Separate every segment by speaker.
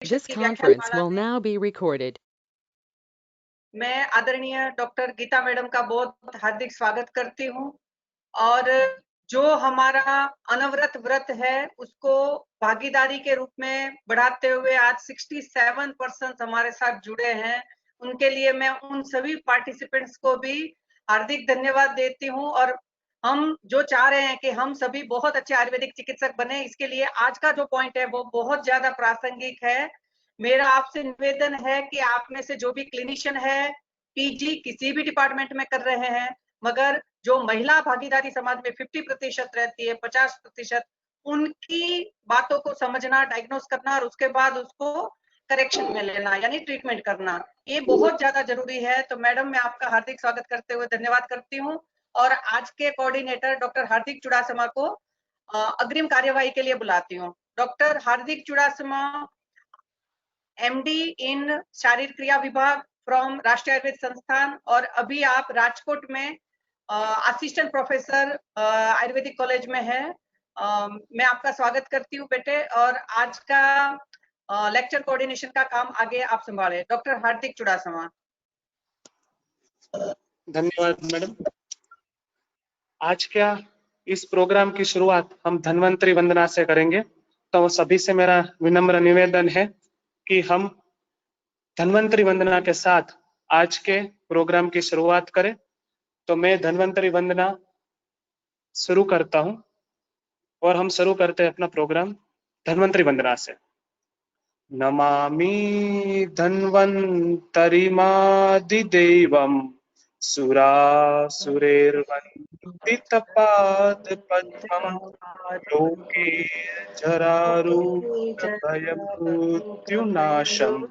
Speaker 1: This
Speaker 2: की
Speaker 1: conference
Speaker 2: व्याख्यानमाला
Speaker 1: will
Speaker 2: में
Speaker 1: now be recorded.
Speaker 2: मैं आदरणीय डॉक्टर गीता मैडम का बहुत हार्दिक स्वागत करती हूँ और जो हमारा अनवरत व्रत है उसको भागीदारी के रूप में बढ़ाते हुए आज 67% हमारे साथ जुड़े हैं। उनके लिए मैं उन सभी पार्टिसिपेंट्स को भी हार्दिक धन्यवाद देती हूँ और हम जो चाह रहे हैं कि हम सभी बहुत अच्छे आयुर्वेदिक चिकित्सक बने, इसके लिए आज का जो पॉइंट है वो बहुत ज्यादा प्रासंगिक है। मेरा आपसे निवेदन है कि आप में से जो भी क्लिनिशियन है, पीजी किसी भी डिपार्टमेंट में कर रहे हैं, मगर जो महिला भागीदारी समाज में 50% रहती है, 50%, उनकी बातों को समझना, डायग्नोस करना और उसके बाद उसको करेक्शन में लेना यानी ट्रीटमेंट करना, ये बहुत ज्यादा जरूरी है। तो मैडम मैं आपका हार्दिक स्वागत करते हुए धन्यवाद करती हूँ और आज के कोऑर्डिनेटर डॉक्टर हार्दिक चुड़ासमा को अग्रिम कार्यवाही के लिए बुलाती हूँ। Doctor Hardik Chudasama, MD in शारीर क्रिया विभाग फ्रॉम राष्ट्रीय आयुर्वेद संस्थान, और अभी आप राजकोट में असिस्टेंट प्रोफेसर आयुर्वेदिक कॉलेज में है। मैं आपका स्वागत करती हूँ बेटे, और आज का लेक्चर कोऑर्डिनेशन का काम आगे आप संभाले। डॉक्टर हार्दिक चुड़ासमा।
Speaker 3: धन्यवाद मैडम। आज क्या इस प्रोग्राम की शुरुआत हम धन्वंतरी वंदना से करेंगे, तो सभी से मेरा विनम्र निवेदन है कि हम धन्वंतरी वंदना के साथ आज के प्रोग्राम की शुरुआत करें। तो मैं धन्वंतरी वंदना शुरू करता हूं और हम शुरू करते हैं अपना प्रोग्राम धन्वंतरी वंदना से। नमामि धन्वन्तरिमादिदेवम् सुरासुरैर्वन्दितपादपद्मम् लोके जरारोगभयमृत्युनाशम्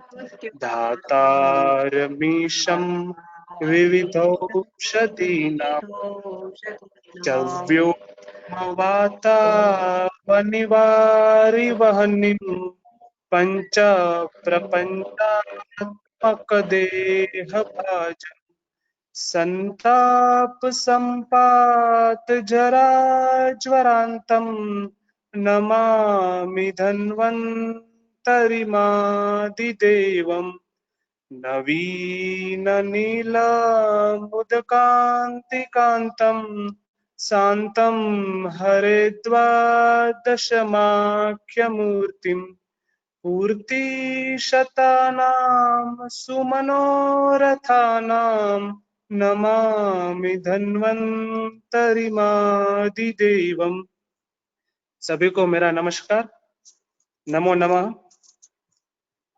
Speaker 3: धातारमीशं विविधौषधीनां चव्योमवातावनिवारिवहनिम् पंच प्रपंचात्मक देह भाजन संताप संपात जरा ज्वरांतम नमामि धन्वन्तरिमादिदेवम् नवीन नीलमुदकान्तिकान्तं शान्तं हरेद्वादशमाख्यमूर्तिम् पूर्तिशतानां सुमनोरथानां नमामि धन्वन्तरिमादिदेवम्। सभी को मेरा नमस्कार, नमो नमः।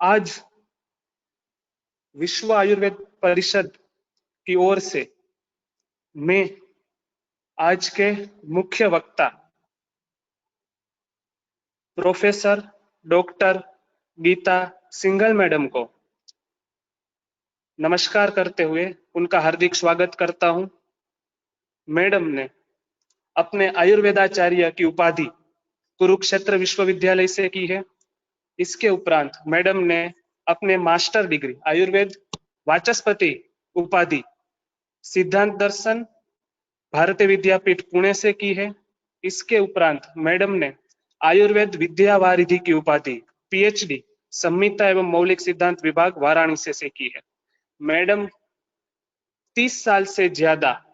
Speaker 3: आज विश्व आयुर्वेद परिषद की ओर से मैं आज के मुख्य वक्ता professor doctor Geeta Singhal madam को नमस्कार करते हुए उनका हार्दिक स्वागत करता हूं। मैडम ने अपने आयुर्वेदाचार्य की उपाधि कुरुक्षेत्र विश्वविद्यालय से की है। इसके उपरांत मैडम ने अपने मास्टर डिग्री आयुर्वेद वाचस्पति उपाधि सिद्धांत दर्शन भारतीय विद्यापीठ पुणे से की है। इसके उपरांत मैडम ने आयुर्वेद विद्यावारिधि की उपाधि पीएचडी संहिता एवं मौलिक सिद्धांत विभाग वाराणसी से की है। मैडम 30 साल से ज्यादा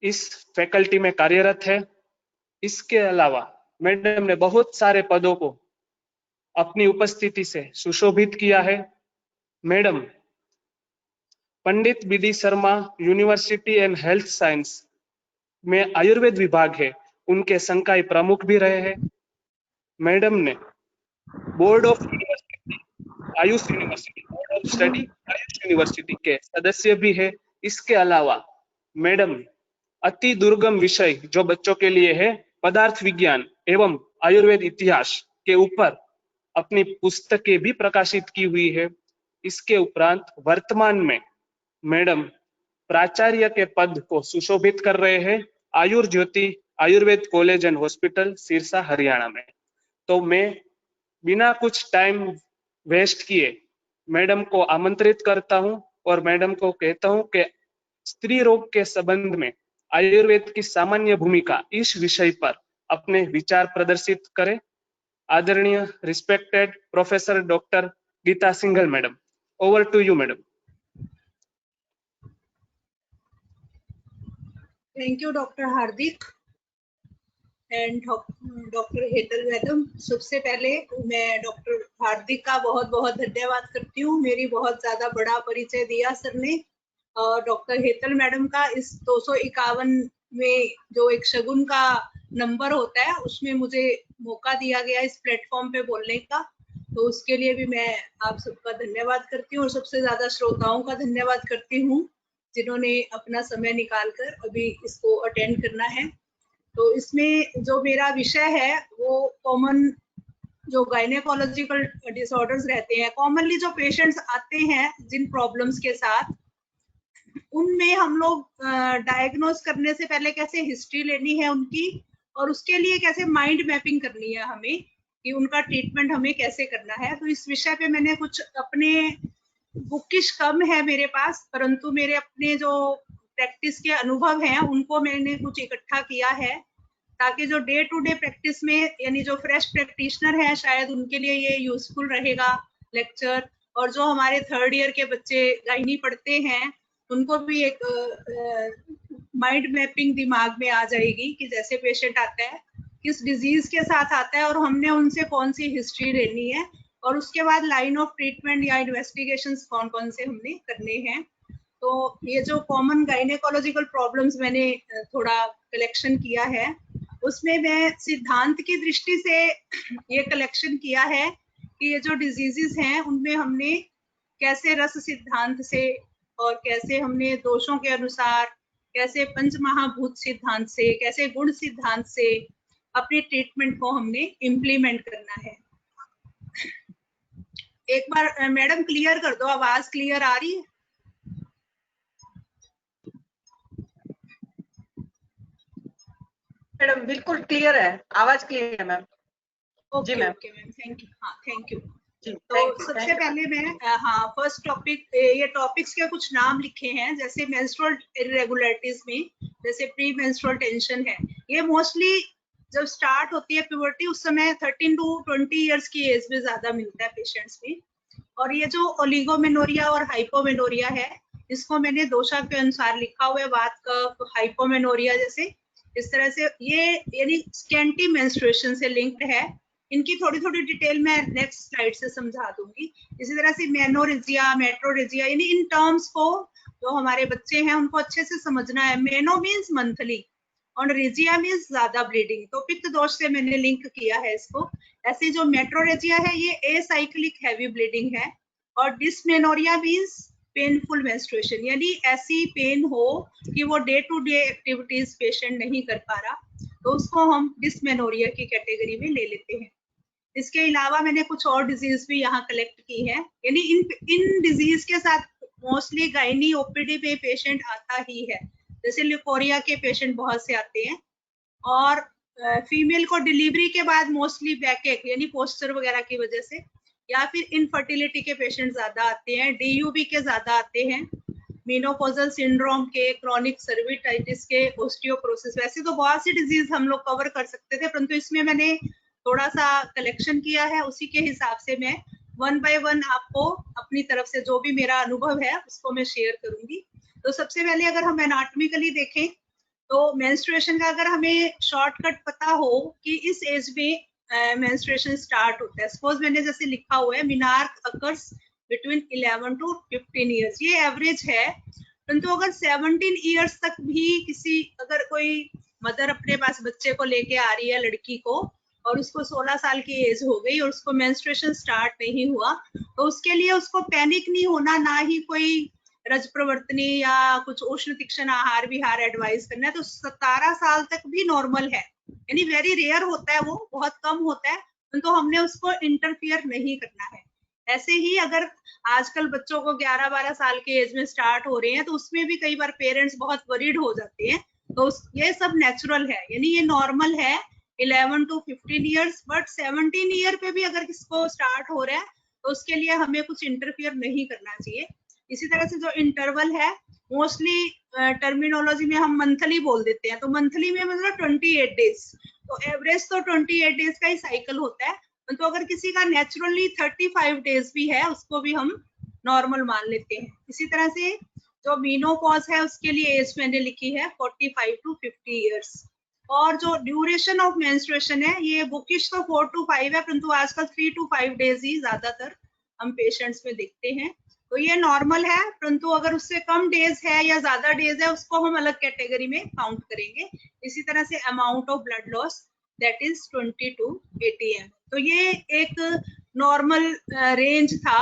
Speaker 3: इस फैकल्टी में कार्यरत है। इसके अलावा मैडम ने बहुत सारे पदों को अपनी उपस्थिति से सुशोभित किया है। Madam Pandit BD Sharma university and health science में आयुर्वेद विभाग है, उनके संकाय प्रमुख भी रहे हैं। मैडम ने board of university Ayush university board of study Ayush university के सदस्य भी है। इसके अलावा मैडम अति दुर्गम विषय जो बच्चों के लिए है पदार्थ विज्ञान एवं आयुर्वेद इतिहास के ऊपर अपनी पुस्तकें भी प्रकाशित की हुई है। इसके उपरांत वर्तमान में मैडम प्राचार्य के पद को सुशोभित कर रहे हैं Ayurjyoti Ayurveda college and hospital Sirsa Haryana में। तो मैं बिना कुछ टाइम वेस्ट किए मैडम को आमंत्रित करता हूं और मैडम को कहता हूं कि स्त्री रोग के संबंध में आयुर्वेद की सामान्य भूमिका इस विषय पर अपने विचार प्रदर्शित करें। आदरणीय respected professor doctor Geeta Singhal madam, over to you madam.
Speaker 1: Thank you doctor Hardik and doctor Hetal madam. सबसे पहले मैं डॉक्टर हार्दिक का बहुत बहुत धन्यवाद करती हूँ। मेरी बहुत ज्यादा बड़ा परिचय दिया सर ने। डॉक्टर हेतल मैडम का इस 251 में जो एक शगुन का नंबर होता है उसमें मुझे मौका दिया गया इस प्लेटफॉर्म पे बोलने का, तो उसके लिए भी मैं आप सबका धन्यवाद करती हूँ और सबसे ज्यादा श्रोताओं का धन्यवाद करती हूँ जिन्होंने अपना समय निकालकर अभी इसको अटेंड करना है। तो इसमें जो मेरा विषय है वो कॉमन जो गायनेकोलॉजिकल डिसऑर्डर्स रहते हैं, कॉमनली जो पेशेंट्स आते हैं जिन प्रॉब्लम्स के साथ, उनमें हम लोग डायग्नोज करने से पहले कैसे हिस्ट्री लेनी है उनकी और उसके लिए कैसे माइंड मैपिंग करनी है हमें कि उनका ट्रीटमेंट हमें कैसे करना है। तो इस विषय पे मैंने कुछ अपने बुकिश कम है मेरे पास, परंतु मेरे अपने जो प्रैक्टिस के अनुभव हैं उनको मैंने कुछ इकट्ठा किया है ताकि जो डे टू डे प्रैक्टिस में यानी जो फ्रेश प्रैक्टिशनर है शायद उनके लिए ये यूजफुल रहेगा लेक्चर, और जो हमारे थर्ड ईयर के बच्चे गायनी पढ़ते हैं उनको भी एक माइंड मैपिंग दिमाग में आ जाएगी कि जैसे पेशेंट आता है किस डिजीज के साथ आता है और हमने उनसे कौन सी हिस्ट्री लेनी है और उसके बाद लाइन ऑफ ट्रीटमेंट या इन्वेस्टिगेशंस कौन कौन से हमने करने हैं। तो ये जो कॉमन गायनेकोलॉजिकल प्रॉब्लम्स मैंने थोड़ा कलेक्शन किया है उसमें मैं सिद्धांत की दृष्टि से ये कलेक्शन किया है कि ये जो डिजीजेस हैं उनमें हमने कैसे रस सिद्धांत से और कैसे हमने दोषों के अनुसार, कैसे पंच महाभूत सिद्धांत से, कैसे गुण सिद्धांत से अपने ट्रीटमेंट को हमने इम्प्लीमेंट करना है। एक बार मैडम क्लियर कर दो, आवाज क्लियर आ रही है?
Speaker 2: मैडम बिल्कुल क्लियर है, आवाज क्लियर है ma'am.
Speaker 1: Okay okay ma'am, thank you. हाँ थैंक यू। तो
Speaker 2: थैंक
Speaker 1: सबसे पहले मैं फर्स्ट टॉपिक, ये टॉपिक्स के कुछ नाम लिखे हैं जैसे मेंस्ट्रुअल इरेगुलरिटीज में जैसे प्री मेंस्ट्रुअल टेंशन है, ये मोस्टली जब स्टार्ट होती है प्यूबर्टी उस समय 13 टू 20 इयर्स की एज में ज्यादा मिलता है पेशेंट्स में। और ये जो ओलिगोमेनोरिया और हाइपोमेनोरिया है इसको मैंने दोषा के अनुसार लिखा हुआ है, वात कफ, हाइपोमेनोरिया जैसे इस तरह से ये यानी स्कैंटी मेंस्ट्रुएशन से लिंक्ड है। इनकी थोड़ी थोड़ी डिटेल मैं नेक्स्ट स्लाइड से समझा दूंगी। इसी तरह से मेनोरेजिया, मेट्रोरेजिया, यानी इन टर्म्स को जो हमारे बच्चे हैं उनको अच्छे से समझना है। मेनो मीन्स मंथली और रेजिया मीन्स ज्यादा ब्लीडिंग, तो पित्त दोष से मैंने लिंक किया है इसको। ऐसे जो मेट्रोरेजिया है ये एसाइक्लिक हैवी ब्लीडिंग है और डिस्मेनोरिया मीन्स पेनफुल मेंस्ट्रुएशन, यानी ऐसी पेन हो कि वो day to day activities patient नहीं कर पा रहा, तो उसको हम डिस्मेनोरिया की कैटेगरी में ले लेते हैं। इसके अलावा मैंने कुछ और डिजीज भी यहाँ कलेक्ट की है, यानी इन डिजीज के साथ मोस्टली गायनी ओपीडी में पेशेंट आता ही है। जैसे ल्यूकोरिया के पेशेंट बहुत से आते हैं और फीमेल को डिलीवरी के बाद मोस्टली बैकएक यानी पोस्चर वगैरह की वजह से, या फिर इनफर्टिलिटी के पेशेंट ज्यादा आते हैं, डीयूबी के ज्यादा आते हैं, मेनोपॉजल सिंड्रोम के, क्रॉनिक सर्विटाइटिस के, ओस्टियोपोरोसिस। वैसे तो बहुत सी डिजीज हम लोग कवर कर सकते थे परंतु इसमें मैंने थोड़ा सा कलेक्शन किया है, उसी के हिसाब से मैं वन बाय वन आपको अपनी तरफ से जो भी मेरा अनुभव है उसको मैं शेयर करूंगी। तो सबसे पहले अगर हम एनाटॉमिकली देखें तो मेंस्ट्रुएशन का अगर हमें शॉर्टकट पता हो कि इस एज में मेंस्ट्रुएशन स्टार्ट होता है, सपोज मैंने जैसे लिखा हुआ है मिनार्क अकर्स बिटवीन 11 टू 15 इयर्स, ये एवरेज है। परंतु अगर 17 इयर्स तक भी किसी अगर कोई मदर अपने पास बच्चे को लेके आ रही है लड़की को और उसको 16 साल की एज हो गई और उसको मेंस्ट्रुएशन स्टार्ट नहीं हुआ, तो उसके लिए उसको पैनिक नहीं होना, ना ही कोई रज प्रवर्तनी या कुछ उष्ण तीक्ष्ण आहार विहार एडवाइस करना है। तो 17 साल तक भी नॉर्मल है, यानी वेरी रेयर होता है, वो बहुत कम होता है, तो हमने उसको इंटरफियर नहीं करना है। ऐसे ही अगर आजकल बच्चों को 11-12 साल के एज में स्टार्ट हो रहे हैं तो उसमें भी कई बार पेरेंट्स बहुत वरीड हो जाते हैं, तो ये सब नेचुरल है, यानी ये नॉर्मल है 11 टू 15 इयर्स। बट 17 ईयर पे भी अगर किसको स्टार्ट हो रहा है तो उसके लिए हमें कुछ इंटरफियर नहीं करना चाहिए। इसी तरह से जो इंटरवल है मोस्टली टर्मिनोलॉजी में हम मंथली बोल देते हैं, तो मंथली में मतलब 28 डेज, तो एवरेज तो 28 डेज का ही साइकिल होता है। तो अगर किसी का नेचुरली 35 डेज भी है उसको भी हम नॉर्मल मान लेते हैं। इसी तरह से जो मीनोपॉज है उसके लिए एज मैंने लिखी है 45 to 50 इयर्स। और जो ड्यूरेशन ऑफ मेंस्ट्रुएशन है ये बुकिश तो 4 to 5 है, परंतु आजकल 3 to 5 डेज ही ज्यादातर हम पेशेंट्स में देखते हैं। तो ये नॉर्मल है, परंतु अगर उससे कम डेज है या ज्यादा डेज है उसको हम अलग कैटेगरी में काउंट करेंगे। इसी तरह से amount of blood loss that is 20 to 80 ml। तो ये एक नॉर्मल रेंज था।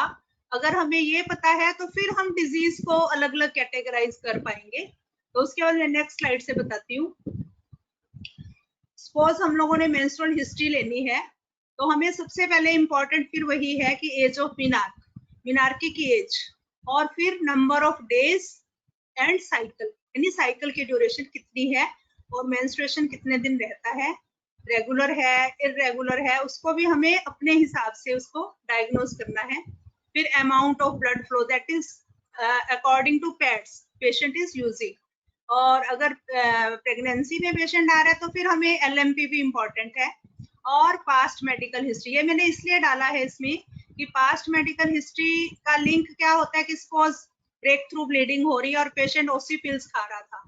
Speaker 1: अगर हमें ये पता है तो फिर हम डिजीज को अलग अलग कैटेगराइज कर पाएंगे। तो उसके बाद मैं नेक्स्ट स्लाइड से बताती हूँ। सपोज हम लोगों ने मेंस्ट्रुअल हिस्ट्री लेनी है, तो हमें सबसे पहले इंपॉर्टेंट फिर वही है कि एज ऑफ मिनार्की की एज, और फिर number of days and cycle, यानी साइकिल की ड्यूरेशन कितनी है और मेंस्ट्रुएशन कितने दिन रहता है, रेगुलर है इररेगुलर है, उसको भी हमें अपने हिसाब से उसको डायग्नोज करना है। फिर amount of blood flow that is according to pads patient is using. और अगर प्रेगनेंसी में पेशेंट आ रहा है तो फिर हमें LMP भी इम्पोर्टेंट है। और पास्ट मेडिकल हिस्ट्री, ये मैंने इसलिए डाला है इसमें कि पास्ट मेडिकल हिस्ट्री का लिंक क्या होता है कि सपोज ब्रेक थ्रू ब्लीडिंग हो रही है और पेशेंट ओसी पिल्स खा रहा था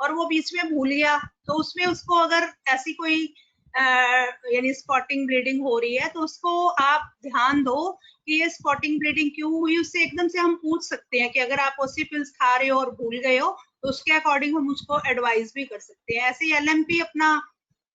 Speaker 1: और वो बीच में भूल गया, तो उसमें उसको अगर ऐसी कोई यानी स्पॉटिंग ब्लीडिंग हो रही है तो उसको आप ध्यान दो कि ये स्पॉटिंग ब्लीडिंग क्यों हुई, उससे एकदम से हम पूछ सकते हैं कि अगर आप ओसी पिल्स खा रहे हो और भूल गए हो तो उसके अकॉर्डिंग हम उसको एडवाइस भी कर सकते हैं। ऐसे ही LMP अपना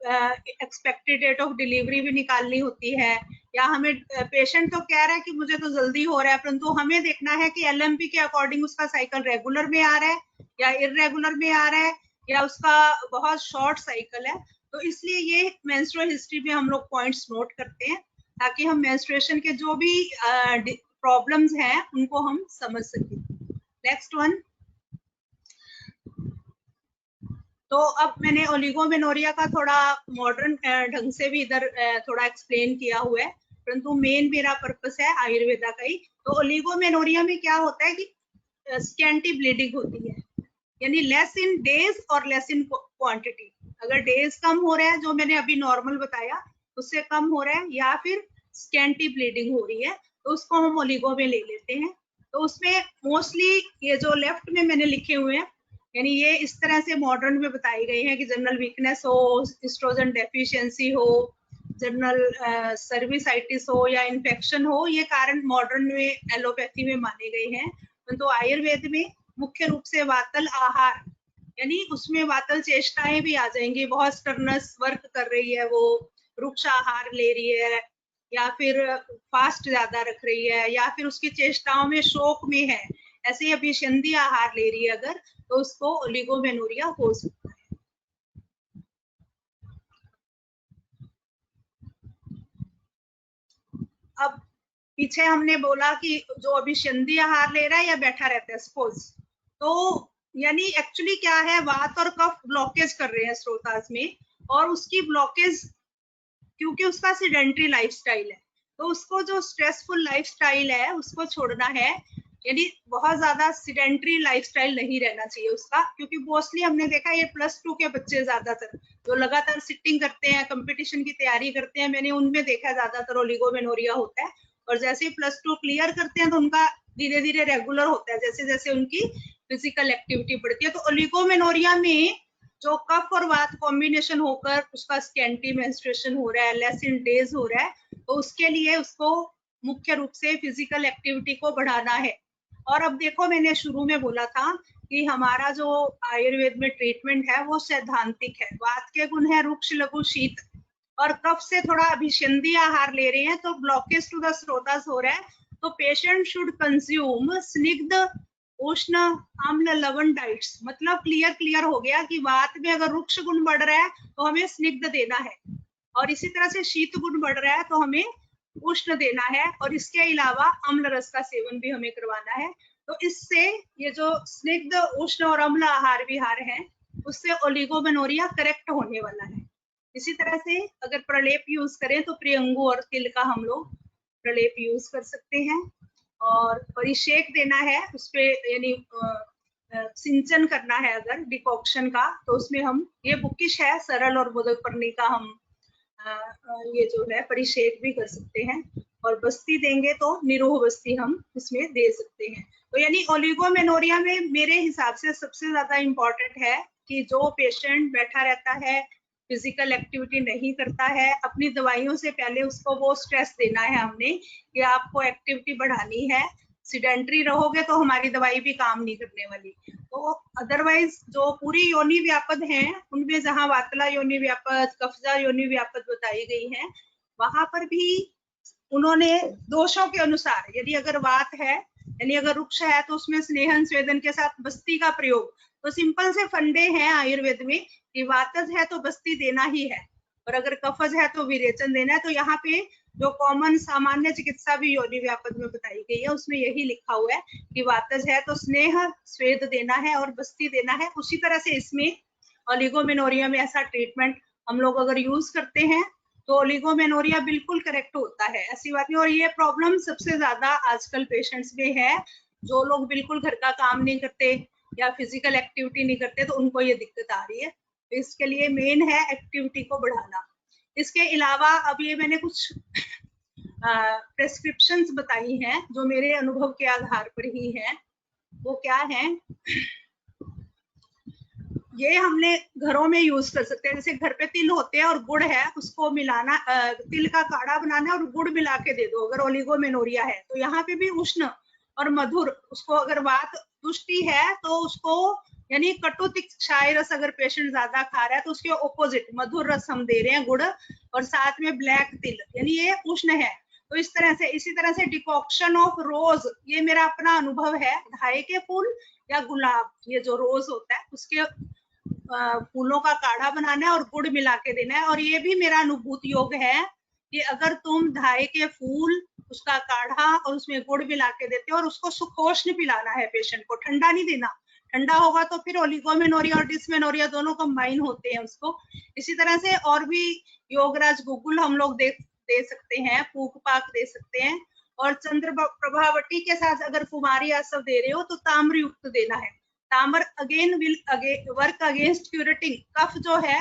Speaker 1: एक्सपेक्टेड डेट ऑफ डिलीवरी भी निकालनी होती है, या हमें पेशेंट तो कह रहा है कि मुझे तो जल्दी हो रहा है, परंतु हमें देखना है कि LMP के अकॉर्डिंग उसका साइकिल रेगुलर में आ रहा है या इररेगुलर में आ रहा है या उसका बहुत शॉर्ट साइकिल है। तो इसलिए ये मेंस्ट्रुअल हिस्ट्री में हम लोग पॉइंट्स नोट करते हैं ताकि हम मेंस्ट्रुएशन के जो भी प्रॉब्लम्स हैं उनको हम समझ सकें। Next one. तो अब मैंने ओलिगोमेनोरिया का थोड़ा मॉडर्न ढंग से भी इधर थोड़ा एक्सप्लेन किया हुआ है, परंतु मेन मेरा पर्पस है आयुर्वेदा का ही। तो ओलिगोमेनोरिया में क्या होता है कि स्कैंटी ब्लीडिंग होती है, यानी लेस इन डेज और लेस इन क्वांटिटी। अगर डेज कम हो रहा है, जो मैंने अभी नॉर्मल बताया उससे कम हो रहा है, या फिर स्कैंटी ब्लीडिंग हो रही है, तो उसको हम ओलिगो में ले लेते हैं। तो उसमें मोस्टली ये जो लेफ्ट में मैंने लिखे हुए हैं, यानी ये इस तरह से मॉडर्न में बताई गई है कि जनरल वीकनेस हो, एस्ट्रोजन डेफिशिएंसी हो, जनरल सर्विसाइटिस हो या इन्फेक्शन हो, ये कारण मॉडर्न में एलोपैथी में माने गए हैं। तो आयुर्वेद में मुख्य रूप से वातल आहार, यानी उसमें वातल चेष्टाएं भी आ जाएंगी। बहुत स्टर्नस वर्क कर रही है, वो रुक्ष आहार ले रही है या फिर फास्ट ज्यादा रख रही है या फिर उसकी चेष्टाओं में शोक में है, ऐसे अभिसंधि आहार ले रही है अगर, तो उसको ओलिगोमेनोरिया हो सकता है। अब पीछे हमने बोला कि जो अभिसंधि आहार ले रहा है या बैठा रहता है सपोज, तो यानी एक्चुअली क्या है, वात और कफ ब्लॉकेज कर रहे हैं श्रोतास में, और उसकी ब्लॉकेज क्योंकि उसका सीडेंटरी लाइफस्टाइल है, तो उसको जो स्ट्रेसफुल लाइफस्टाइल है उसको छोड़ना है, यानी बहुत ज्यादा सीडेंटरी लाइफस्टाइल नहीं रहना चाहिए उसका। क्योंकि मोस्टली हमने देखा ये +2 के बच्चे ज्यादातर जो लगातार सिटिंग करते हैं, कंपटीशन की तैयारी करते हैं, मैंने उनमें देखा ज्यादातर ओलिगोमेनोरिया होता है। और जैसे ही +2 क्लियर करते हैं तो उनका धीरे धीरे रेगुलर होता है जैसे जैसे उनकी फिजिकल एक्टिविटी बढ़ती है। तो ओलिगोमेनोरिया में जो कफ और वात कॉम्बिनेशन होकर उसका स्कैंटी मेंस्ट्रुएशन हो रहा है, लेस इन डेज हो रहा है, तो उसके लिए उसको मुख्य रूप से फिजिकल एक्टिविटी को बढ़ाना है। और अब देखो मैंने शुरू में बोला था कि हमारा जो आयुर्वेद में ट्रीटमेंट है वो सैद्धांतिक है। वात के गुण है रुक्ष लघु शीत, और कफ से थोड़ा अभिसंधि आहार ले रहे हैं तो ब्लॉकेज टू द स्रोतास हो रहा है। तो पेशेंट शुड कंज्यूम स्निग्ध उष्ण अम्ल लवण डाइट्स। मतलब क्लियर हो गया कि वात में अगर रुक्ष गुण बढ़ रहा है तो हमें स्निग्ध देना है, और इसी तरह से शीत गुण बढ़ रहा है तो हमें उष्ण देना है, और इसके अलावा अम्ल रस का सेवन भी हमें करवाना है। तो इससे ये जो स्निग्ध उष्ण और अम्ल आहार विहार है उससे ओलिगोमेनोरिया करेक्ट होने वाला है। इसी तरह से अगर प्रलेप यूज करें तो प्रियंगु और तिल का हम लोग प्रलेप यूज कर सकते हैं, और परिषेक देना है उस पे, यानी सिंचन करना है अगर डिकॉक्शन का, तो उसमें हम ये बुकिश है सरल और बोधकपर्णी का हम ये जो है परिषेक भी कर सकते हैं, और बस्ती देंगे तो निरोह बस्ती हम इसमें दे सकते हैं। तो यानी ओलिगोमेनोरिया में मेरे हिसाब से सबसे ज्यादा इम्पोर्टेंट है कि जो पेशेंट बैठा रहता है, फिजिकल एक्टिविटी नहीं करता है, अपनी दवाइयों से पहले उसको वो स्ट्रेस देना है हमने कि आपको एक्टिविटी बढ़ानी है, सिडेंटरी रहोगे तो हमारी दवाई भी काम नहीं करने वाली। तो अदरवाइज जो पूरी योनि व्यापद हैं उनमें जहाँ वातला योनि व्यापद, कफजा योनि व्यापद बताई गई है, वहां पर भी उन्होंने दोषों के अनुसार, यदि अगर वात है यानी अगर रुक्ष है तो उसमें स्नेहन स्वेदन के साथ बस्ती का प्रयोग, तो सिंपल से फंडे हैं आयुर्वेद में कि वातज है तो बस्ती देना ही है, और अगर कफज है तो विरेचन देना है। तो यहाँ पे जो कॉमन सामान्य चिकित्सा भी योनि व्यापद में बताई गई है उसमें यही लिखा हुआ है कि वातज है तो स्नेह स्वेद देना है और बस्ती देना है। उसी तरह से इसमें ओलिगोमेनोरिया में ऐसा ट्रीटमेंट हम लोग अगर यूज करते हैं तो ओलिगोमेनोरिया बिल्कुल करेक्ट होता है, ऐसी बात नहीं। और ये प्रॉब्लम सबसे ज्यादा आजकल पेशेंट्स में है, जो लोग बिल्कुल घर का काम नहीं करते या फिजिकल एक्टिविटी नहीं करते, तो उनको ये दिक्कत आ रही है। तो इसके लिए मेन है एक्टिविटी को बढ़ाना। इसके अलावा अब ये मैंने कुछ प्रेस्क्रिप्शंस बताई हैं जो मेरे अनुभव के आधार पर ही हैं। वो क्या है, ये हमने घरों में यूज कर सकते हैं। जैसे घर पे तिल होते हैं और गुड़ है, उसको मिलाना, तिल का काढ़ा बनाना और गुड़ मिला के दे दो अगर ओलिगोमेनोरिया है। तो यहाँ पे भी उष्ण और मधुर, उसको अगर वात तुष्टि है तो उसको यानी कटु तिक्क्षाय रस अगर पेशेंट ज्यादा खा रहा है तो उसके ऑपोजिट मधुर रस हम दे रहे हैं गुड़, और साथ में ब्लैक तिल, यानी ये उष्ण है। तो इस तरह से, इसी तरह से डिकॉक्शन ऑफ रोज, ये मेरा अपना अनुभव है, धाये के फूल या गुलाब, ये जो रोज होता है उसके फूलों का काढ़ा बनाना है और गुड़ मिला के देना है। और ये भी मेरा अनुभूत योग है कि अगर तुम धाये के फूल, उसका काढ़ा और उसमें गुड़ मिला के देते हो और उसको सुखोष्ण पिलाना है पेशेंट को, ठंडा नहीं देना। ठंडा होगा तो फिर ओलिगोमेनोरिया और डिस्मेनोरिया दोनों कंबाइन होते हैं उसको। इसी तरह से और भी योगराज गुगुल हम लोग दे सकते हैं, पूक पाक दे सकते हैं, और चंद्र प्रभावटी के साथ अगर कुमारी आसव दे रहे हो तो ताम्र युक्त देना है। ताम्र again will work against curating kapha, जो है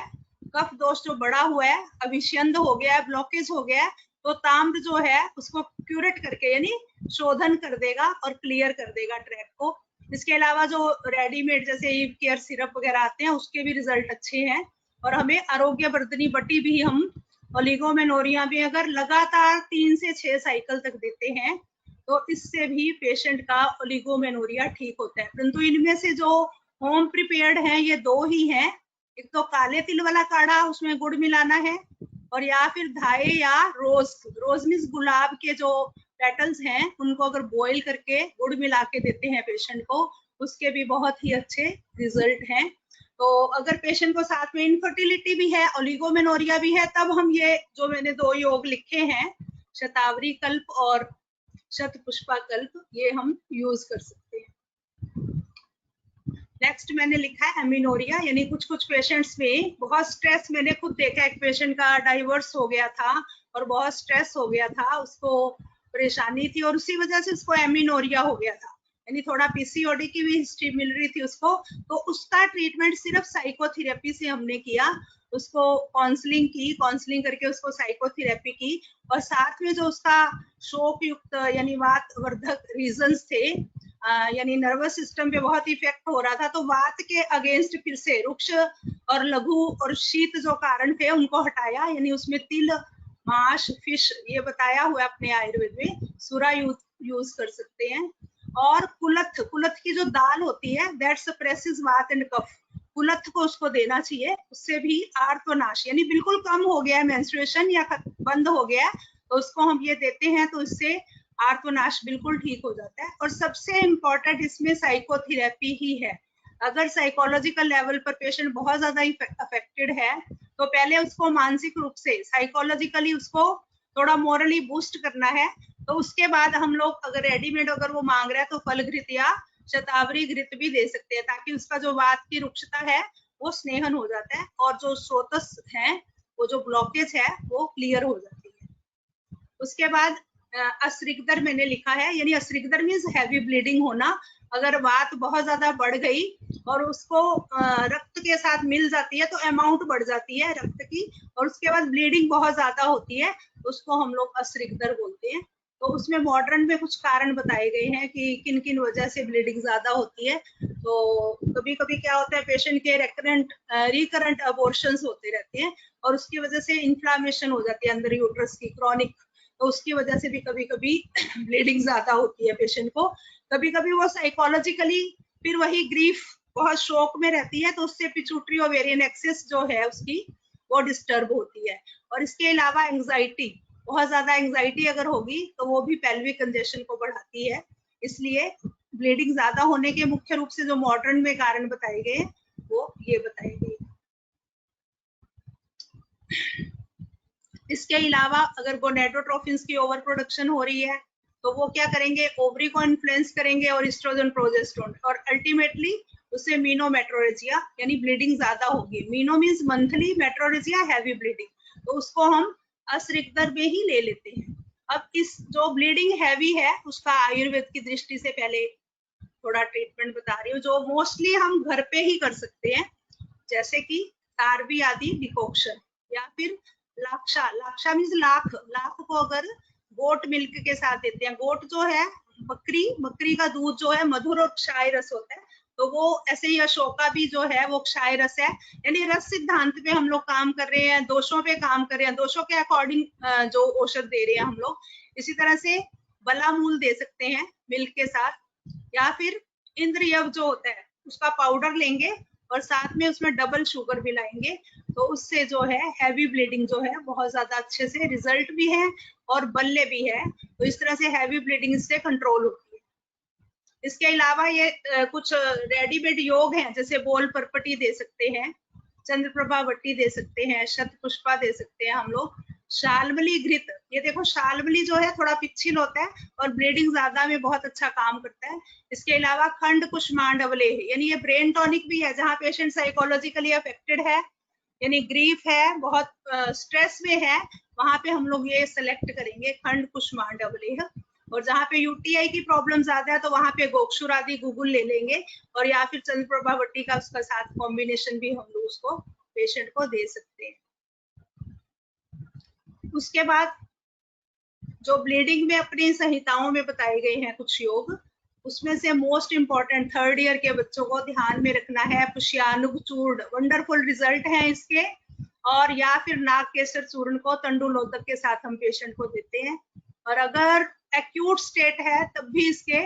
Speaker 1: कफ दोष जो बड़ा हुआ है, अभिष्यंद हो गया है, ब्लॉकेज हो गया है, तो ताम्र जो है उसको क्यूरेट करके यानी शोधन कर देगा और क्लियर कर देगा ट्रैक को। इसके अलावा जो रेडीमेड जैसे ईव केयर सिरप वगैरह आते हैं उसके भी रिजल्ट अच्छे हैं। और हमें आरोग्य वर्धनी बटी भी हम ओलिगोमेनोरिया में अगर लगातार 3 से 6 साइकिल तक देते हैं तो इससे भी पेशेंट का ओलिगोमेनोरिया ठीक होता है। परंतु इनमें से जो होम प्रिपेयर्ड हैं ये 2 ही हैं, एक तो काले तिल वाला काढ़ा, उसमें गुड़ मिलाना है, और या फिर धाये या रोज मीन्स गुलाब के जो पेटल्स हैं उनको अगर बॉईल करके गुड़ मिला के देते हैं पेशेंट को, उसके भी बहुत ही अच्छे रिजल्ट हैं। तो अगर पेशेंट को साथ में इनफर्टिलिटी भी है, ओलिगोमेनोरिया भी है, तब हम ये जो मैंने 2 योग लिखे हैं, शतावरी कल्प और शतपुष्पा कल्प, ये हम यूज कर सकते हैं। नेक्स्ट मैंने लिखा है एमिनोरिया, यानी कुछ पेशेंट्स में बहुत स्ट्रेस, मैंने खुद देखा एक पेशेंट का डाइवर्स हो गया था और बहुत स्ट्रेस हो गया था, उसको परेशानी थी और उसी वजह से उसको एमिनोरिया हो गया था, यानी थोड़ा पीसीओडी की भी हिस्ट्री मिल रही थी उसको। तो उसका ट्रीटमेंट सिर्फ साइकोथेरेपी से हमने किया, उसको काउंसलिंग करके उसको साइकोथेरेपी की, और साथ में जो उसका शोक युक्त यानी वात वर्धक रीजंस थे, यानी नर्वस सिस्टम पे बहुत इफेक्ट हो रहा था, तो वात के अगेंस्ट फिर से रुक्ष और लघु और शीत जो कारण थे उनको हटाया, यानी उसमें तिल, माश, फिश ये बताया हुआ अपने आयुर्वेद में, सुरा यूज कर सकते हैं। और कुलथ की जो दाल होती है दैट सप्रेसेस वात एंड कफ, कुलथ को उसको देना चाहिए, उससे भी आर्तनाश, यानी बिल्कुल कम हो गया है मेंस्ट्रुएशन या बंद हो गया तो उसको हम ये देते हैं तो इससे आर्तनाश बिल्कुल ठीक हो जाता है। और सबसे इम्पोर्टेंट इसमें साइकोथेरेपी ही है। अगर साइकोलॉजिकल लेवल पर पेशेंट बहुत ज्यादा अफेक्टेड है तो पहले उसको मानसिक रूप से साइकोलॉजिकली उसको थोड़ा मोरली बूस्ट करना है, तो उसके बाद हम लोग अगर रेडीमेड अगर वो मांग रहा है तो फलघृत या शतावरी घृत भी दे सकते हैं, ताकि उसका जो वात की रुक्षता है वो स्नेहन हो जाता है और जो स्रोतस है, वो जो ब्लॉकेज है वो क्लियर हो जाती है। उसके बाद अस्रिगदर मैंने लिखा है, यानी अस्रिगदर मीन्स हैवी ब्लीडिंग होना, अगर बात बहुत ज्यादा बढ़ गई और उसको रक्त के साथ मिल जाती है तो अमाउंट बढ़ जाती है रक्त की, और उसके बाद ब्लीडिंग बहुत ज्यादा होती है, उसको हम लोग अश्रिक दर बोलते हैं। तो उसमें मॉडर्न में कुछ कारण बताए गए हैं कि किन किन वजह से ब्लीडिंग ज्यादा होती है। तो कभी कभी क्या होता है, पेशेंट के रिकरेंट अबॉर्शंस होते रहते हैं और उसकी वजह से इन्फ्लामेशन हो जाती है अंदर यूट्रस की, क्रॉनिक, तो उसकी वजह से भी कभी कभी ब्लीडिंग ज्यादा होती है पेशेंट को। कभी कभी वो साइकोलॉजिकली फिर वही ग्रीफ, बहुत शोक में रहती है, तो उससे पिट्यूटरी ओवेरियन एक्सिस जो है उसकी वो डिस्टर्ब होती है। और इसके अलावा एंजाइटी, बहुत ज्यादा एंजाइटी अगर होगी तो वो भी पेल्विक कंजेशन को बढ़ाती है। इसलिए ब्लीडिंग ज्यादा होने के मुख्य रूप से जो मॉडर्न में कारण बताए गए वो ये बताए गए। इसके अलावा अगर गोनेडोट्रोफिन्स की ओवर प्रोडक्शन हो रही है तो वो क्या करेंगे, ओवरी को इन्फ्लुएंस करेंगे और एस्ट्रोजन प्रोजेस्टेरोन, और अल्टीमेटली उससे मीनोमेट्रोरेजिया यानी ब्लीडिंग ज्यादा होगी। Meno means monthly, metrorrhagia heavy bleeding, तो उसको हम अश्रिक दर में ही ले लेते हैं। अब इस जो ब्लीडिंग हैवी है उसका आयुर्वेद की दृष्टि से पहले थोड़ा ट्रीटमेंट बता रही हूँ, जो मोस्टली हम घर पे ही कर सकते हैं, जैसे कि तारवी आदि डिकॉक्शन, या फिर लाक्षा, लाक्षा मीन्स लाख, लाख को अगर गोट मिल्क के साथ देते हैं। गोट जो है बकरी का दूध जो है मधुर और क्षाय रस होता है, तो वो ऐसे ही अशोका भी जो है वो क्षाय रस है। यानी रस सिद्धांत पे हम लोग काम कर रहे हैं, दोषों पे काम कर रहे हैं, दोषों के अकॉर्डिंग जो औषध दे रहे हैं हम लोग। इसी तरह से बलामूल दे सकते हैं मिल्क के साथ, या फिर इंद्रियव जो होता है उसका पाउडर लेंगे और साथ में उसमें डबल शुगर भी लाएंगे, तो उससे जो है हैवी ब्लीडिंग जो है बहुत ज्यादा अच्छे से रिजल्ट भी है और बल्ले भी है। तो इस तरह से हैवी ब्लीडिंग इससे कंट्रोल होती है। इसके अलावा ये कुछ रेडीमेड योग हैं, जैसे बोल परपटी दे सकते हैं, चंद्रप्रभा वट्टी दे सकते हैं, शतपुष्पा दे सकते हैं हम लोग, शाल्मली घृत, ये देखो शाल्मली जो है थोड़ा पिछिल होता है और ब्लीडिंग ज्यादा में बहुत अच्छा काम करता है। इसके अलावा खंड कुष्मांड अवलेह, यानी ये ब्रेन टॉनिक भी है, जहाँ पेशेंट साइकोलॉजिकली अफेक्टेड है, यानी ग्रीफ है, बहुत स्ट्रेस में है, वहां पे हम लोग ये सेलेक्ट करेंगे खंड कुष्मांड अवलेह। और जहाँ पे यूटीआई की प्रॉब्लम ज्यादा है तो वहां पे गोक्षुर आदि गुगुल ले लेंगे, और या फिर चंद्रप्रभा वट्टी का उसका साथ कॉम्बिनेशन भी हम लोग उसको पेशेंट को दे सकते हैं। उसके बाद जो ब्लीडिंग में अपनी संहिताओं में बताए गए हैं कुछ योग, उसमें से मोस्ट इंपॉर्टेंट 3rd ईयर के बच्चों को ध्यान में रखना है पुष्यानुग चूर्ण, वंडरफुल रिजल्ट है इसके, और या फिर नागकेसर चूर्ण को तंडुलोदक के साथ हम पेशेंट को देते हैं। और अगर एक्यूट स्टेट है तब भी इसके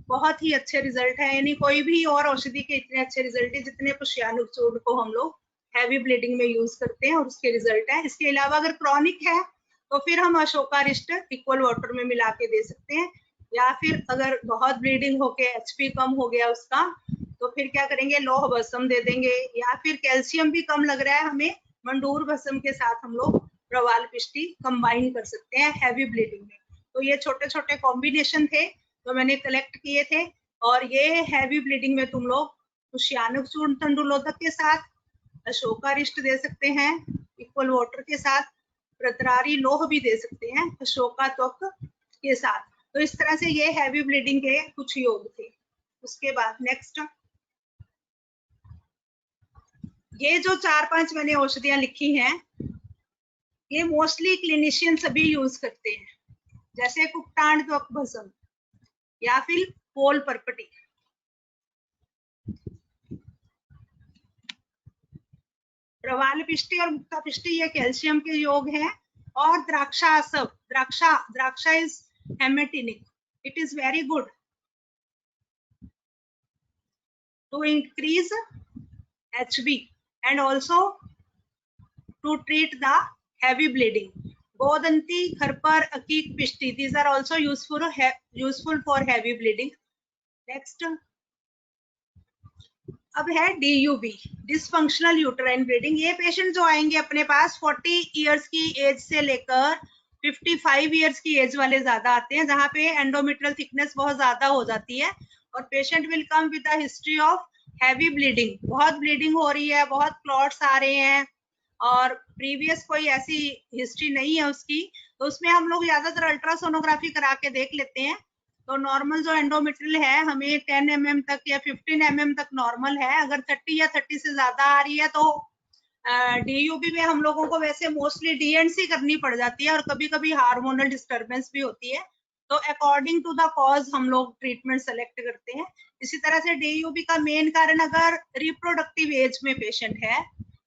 Speaker 1: बहुत ही अच्छे रिजल्ट है, यानी कोई भी और औषधि के इतने अच्छे रिजल्ट है जितने पुष्यानुग चूर्ण को हम लोग हैवी ब्लीडिंग में यूज करते हैं और उसके रिजल्ट है। इसके अलावा अगर क्रॉनिक है तो फिर हम अशोकारिष्ट इक्वल वाटर में मिला के दे सकते हैं, या फिर अगर बहुत ब्लीडिंग होके एचपी कम हो गया उसका तो फिर क्या करेंगे, लोह भस्म दे देंगे, या फिर कैल्शियम भी कम लग रहा है हमें, मंडूर भस्म के साथ हम लोग प्रवाल पिष्टी कंबाइन कर सकते हैं हैवी ब्लीडिंग में। तो ये छोटे छोटे कॉम्बिनेशन थे तो मैंने कलेक्ट किए थे, और ये हैवी ब्लीडिंग में तुम लोग पुष्यानुग चूर्ण तंडुलोदक के साथ, अशोकारिष्ट दे सकते हैं इक्वल वाटर के साथ, प्रतरारी लोह भी दे सकते हैं अशोका त्वक के साथ। तो इस तरह से ये हैवी ब्लीडिंग के कुछ योग थे। उसके बाद नेक्स्ट, ये जो 4-5 मैंने औषधियां लिखी हैं ये मोस्टली क्लिनिशियन सभी यूज करते हैं, जैसे कुक्टांड त्वक भस्म या फिर पोल परपटी। प्रवाल पिष्टी और मुक्ता पिष्टी ये कैल्शियम के योग हैं, और Drakshasava, draksha is hematinic, it is very good to increase HB and also to treat the heavy bleeding. Godanti, Kharpar, Akik, Pishti, these are also useful for heavy bleeding. Next, अब है DUB, डिसफंक्शनल यूटेराइन ब्लीडिंग। ये patient जो आएंगे अपने पास 40 years की as से लेकर 55 years की एज वाले ज्यादा आते हैं, जहाँ पे एंडोमेट्रियल थिकनेस बहुत ज्यादा हो जाती है, और patient will come with a history of heavy bleeding, बहुत ब्लीडिंग हो रही है, बहुत क्लॉट्स आ रहे हैं, और प्रीवियस कोई ऐसी हिस्ट्री नहीं है उसकी, तो उसमें हम लोग ज्यादातर अल्ट्रासोनोग्राफी करा के देख लेते हैं। तो नॉर्मल जो एंडोमेट्रियल है हमें 10 mm तक या 15 mm तक नॉर्मल है। अगर 30 या 30 से ज्यादा आ रही है तो डीयूबी में हम लोगों को वैसे मोस्टली डीएनसी करनी पड़ जाती है और कभी कभी हार्मोनल डिस्टर्बेंस भी होती है। तो अकॉर्डिंग टू द कॉज हम लोग ट्रीटमेंट सेलेक्ट करते हैं। इसी तरह से डीयूबी का मेन कारण अगर रिप्रोडक्टिव एज में पेशेंट है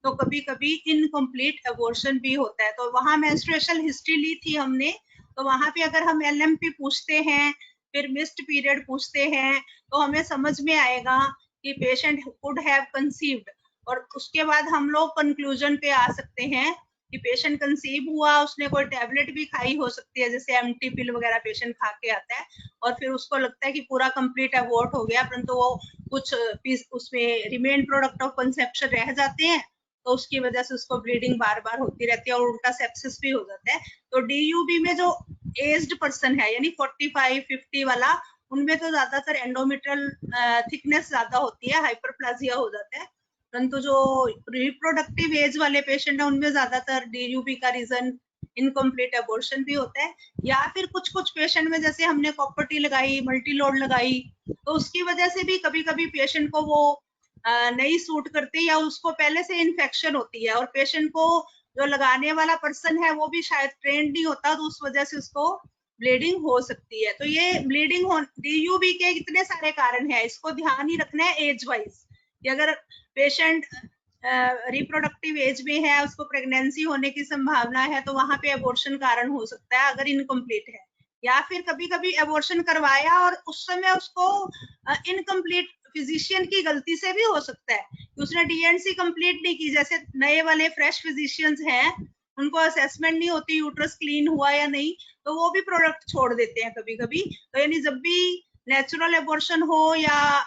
Speaker 1: तो कभी कभी इनकम्प्लीट अबॉर्शन भी होता है। तो वहां मेंस्ट्रुएशन हिस्ट्री ली थी हमने, तो वहां पे अगर हम एलएमपी पूछते हैं फिर मिस्ड पीरियड पूछते हैं तो हमें समझ में आएगा कि पेशेंट कुड हैव कंसीव्ड, और उसके बाद हम लोग कंक्लूजन पे आ सकते हैं कि पेशेंट कंसीव हुआ, उसने कोई टैबलेट भी खाई हो सकती है, जैसे एमटी पिल वगैरह पेशेंट खा के आता है और फिर उसको लगता है कि पूरा कंप्लीट अबॉर्ट हो गया, परंतु वो कुछ पीस उसमें रिमेन प्रोडक्ट ऑफ कंसेप्शन रह जाते हैं, तो उसकी वजह से उसको ब्लीडिंग बार बार होती रहती है और उनका सेप्सिस भी हो जाता है। तो डीयूबी में जो एज्ड पर्सन है यानी 45-50 वाला, उनमें तो ज्यादातर एंडोमेट्रियल थिकनेस ज्यादा होती है, हाइपरप्लाजिया हो जाता है। परंतु जो रिप्रोडक्टिव एज वाले पेशेंट है उनमें ज्यादातर डीयूबी का रीजन इनकम्प्लीट अबॉर्शन भी होता है, या फिर कुछ कुछ पेशेंट में जैसे हमने कॉपर टी लगाई, मल्टी लोड लगाई, तो उसकी वजह से भी कभी कभी पेशेंट को वो नहीं सूट करती या उसको पहले से इन्फेक्शन होती है और पेशेंट को जो लगाने वाला पर्सन है वो भी शायद ट्रेंड नहीं होता, तो उस वजह से उसको ब्लीडिंग हो सकती है। तो ये ब्लीडिंग हो डीयूबी के इतने सारे कारण है, इसको ध्यान ही रखना है एज वाइज कि अगर पेशेंट रिप्रोडक्टिव एज में है, उसको प्रेगनेंसी होने की संभावना है, तो वहां पे अबॉर्शन कारण हो सकता है अगर इनकम्प्लीट है, या फिर कभी कभी अबॉर्शन करवाया और उस समय उसको इनकम्प्लीट फिजिशियन की गलती से भी हो सकता है कि उसने डीएनसी कंप्लीट नहीं की। जैसे नए वाले फ्रेश फिजिशियंस हैं उनको असेसमेंट नहीं होती यूट्रस क्लीन हुआ या नहीं, तो वो भी प्रोडक्ट छोड़ देते हैं कभी कभी। तो यानी जब भी नेचुरल अबॉर्शन हो या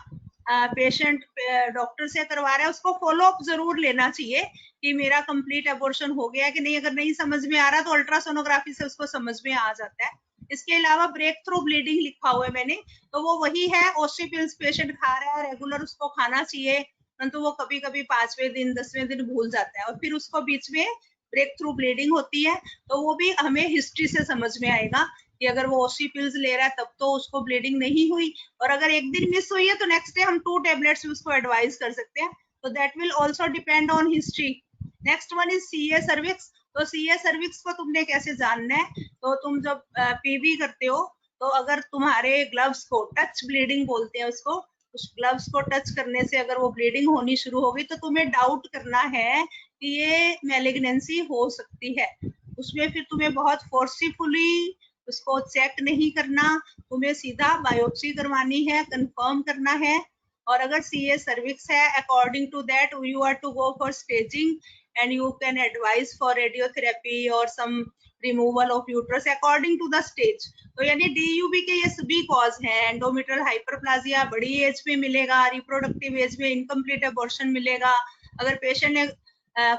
Speaker 1: पेशेंट डॉक्टर से करवा रहा है उसको फॉलो अप जरूर लेना चाहिए कि मेरा कंप्लीट अबॉर्शन हो गया कि नहीं। अगर नहीं समझ में आ रहा तो अल्ट्रासोनोग्राफी से उसको समझ में आ जाता है। इसके अलावा ब्रेक थ्रू ब्लीडिंग लिखा हुआ है मैंने, तो वो वही है, ओसी पिल्स पेशेंट खा रहा है रेगुलर, उसको खाना चाहिए, परंतु वो कभी कभी 5वें दिन 10वें दिन भूल जाता है और फिर उसको बीच में ब्रेक थ्रू ब्लीडिंग होती है। तो वो भी हमें हिस्ट्री से समझ में आएगा कि अगर वो ओसी पिल्स ले रहा है तब तो उसको ब्लीडिंग नहीं हुई, और अगर एक दिन मिस हुई है तो नेक्स्ट डे हम 2 टैबलेट्स उसको एडवाइस कर सकते हैं। तो that will also depend on history. Next one is CA cervix. तो सीए सर्विक्स को तुमने कैसे जानना है, तो तुम जब पीवी करते हो तो अगर तुम्हारे ग्लव्स को टच ब्लीडिंग बोलते हैं उसको, उस ग्लव्स को टच करने से अगर वो ब्लीडिंग होनी शुरू हो गई तो तुम्हें डाउट करना है कि ये मैलिग्नेंसी हो सकती है। उसमें फिर तुम्हें बहुत फोर्सफुली उसको चेक नहीं करना, तुम्हें सीधा बायोप्सी करवानी है, कंफर्म करना है। और अगर सीए सर्विक्स है according to that you are to go for staging and you can advise for radiotherapy or some removal of uterus according to the stage। तो यानी DUB के ये सभी कॉज हैं। एंडोमेट्रियल हाइपरप्लाजिया बड़ी एज में मिलेगा, रिप्रोडक्टिव एज में इनकम्प्लीट अबॉर्शन मिलेगा, अगर पेशेंट ने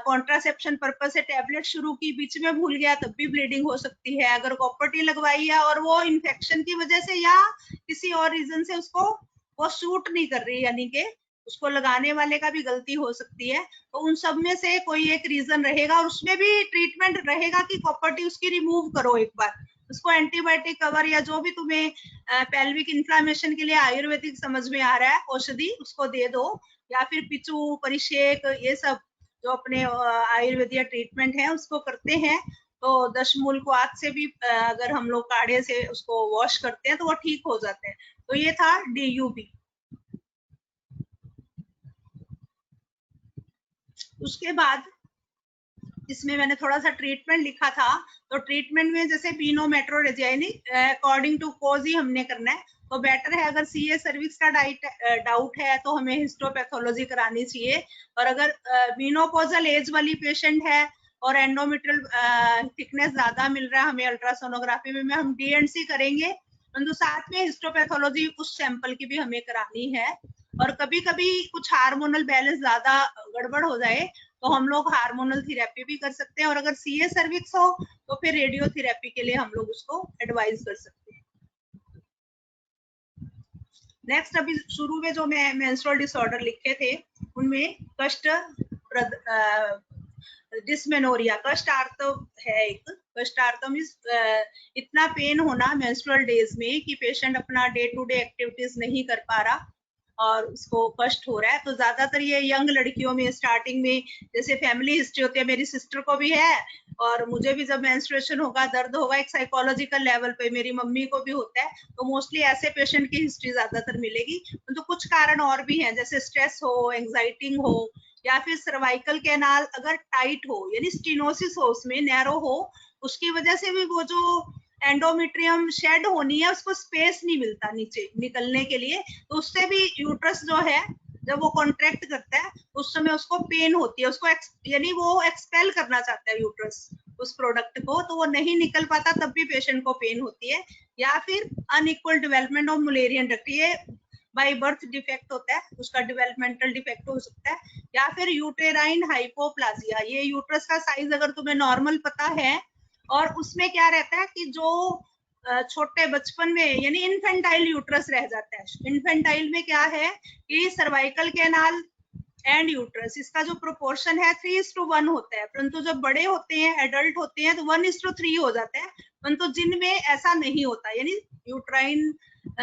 Speaker 1: कॉन्ट्रासेप्शन पर्पज से टैबलेट शुरू की बीच में भूल गया तब भी ब्लीडिंग हो सकती है, अगर कॉपर टी लगवाई है और वो इन्फेक्शन की वजह से या किसी और रीजन से उसको वो शूट नहीं कर रही, यानी कि उसको लगाने वाले का भी गलती हो सकती है, तो उन सब में से कोई एक रीजन रहेगा और उसमें भी ट्रीटमेंट रहेगा कि कॉपर टी उसकी रिमूव करो एक बार, उसको एंटीबायोटिक कवर या जो भी तुम्हें पेल्विक इन्फ्लामेशन के लिए आयुर्वेदिक समझ में आ रहा है औषधि उसको दे दो, या फिर पिचू परिषेक ये सब जो अपने आयुर्वेदिक ट्रीटमेंट है उसको करते हैं। तो दशमूल को आग से भी अगर हम लोग काढ़े से उसको वॉश करते हैं तो वो ठीक हो जाते हैं। तो ये था DUB। उसके बाद इसमें मैंने थोड़ा सा ट्रीटमेंट लिखा था, तो ट्रीटमेंट में जैसे पिनोमेट्रोरेजियानी अकॉर्डिंग टू कोज ही हमने करना है। तो बेटर है अगर सीए सर्विक्स का डाउट है तो हमें हिस्टोपैथोलॉजी करानी चाहिए, और अगर मेनोपॉजल एज वाली पेशेंट है और एंडोमेट्रियल थिकनेस ज्यादा मिल रहा है हमें अल्ट्रासोनोग्राफी में हम डीएनसी करेंगे, परंतु साथ में हिस्टोपैथोलॉजी उस सैंपल की भी हमें करानी है। और कभी कभी कुछ हार्मोनल बैलेंस ज्यादा गड़बड़ हो जाए तो हम लोग हार्मोनल थेरेपी भी कर सकते हैं, और अगर सीए सर्विक्स हो तो फिर रेडियोथेरेपी के लिए हम लोग उसको एडवाइस कर सकते हैं। नेक्स्ट अभी शुरू में जो मैं मेंस्ट्रुअल डिसऑर्डर लिखे थे उनमें कष्ट डिस्मेनोरिया, कष्ट आर्तव है एक, कष्टार्थम इज इतना पेन होना मेंस्ट्रुअल डेज में कि पेशेंट अपना डे टू डे एक्टिविटीज नहीं कर पा रहा और उसको कष्ट हो रहा है। तो ज्यादातर ये यंग लड़कियों में स्टार्टिंग में, जैसे फैमिली हिस्ट्री होती है, मेरी सिस्टर को भी है और मुझे भी जब मेंस्ट्रुएशन होगा, दर्द होगा एक साइकोलॉजिकल लेवल पे, मेरी मम्मी को भी होता है, तो मोस्टली ऐसे पेशेंट की हिस्ट्री ज्यादातर मिलेगी। तो कुछ कारण और भी हैं, जैसे स्ट्रेस हो, एंजाइटी हो, या फिर सर्वाइकल कैनाल अगर टाइट हो यानी स्टीनोसिस हो, उसमें नैरो हो, उसकी वजह से भी वो जो एंडोमेट्रियम शेड होनी है उसको स्पेस नहीं मिलता नीचे निकलने के लिए, तो उससे भी यूट्रस जो है जब वो कॉन्ट्रैक्ट करता है उस समय उसको पेन होती है, उसको यानी वो एक्सपेल करना चाहता है यूट्रस उस प्रोडक्ट को, तो वो नहीं निकल पाता, तब भी पेशेंट को पेन होती है। या फिर unequal development of Mullerian duct, ये बाय बर्थ डिफेक्ट होता है, उसका डेवलपमेंटल डिफेक्ट हो सकता है। या फिर यूटेराइन हाइपोप्लाजिया, ये यूट्रस का साइज अगर तुम्हें नॉर्मल पता है और उसमें क्या रहता है कि जो छोटे बचपन में यानी इन्फेंटाइल यूट्रस रह जाता है। इन्फेंटाइल में क्या है कि सर्वाइकल कैनाल एंड यूट्रस इसका जो प्रोपोर्शन है 3:1 होता है, परंतु जब बड़े होते हैं, एडल्ट होते हैं, तो 1:3 हो जाता है, परंतु जिनमें ऐसा नहीं होता, यानी यूट्राइन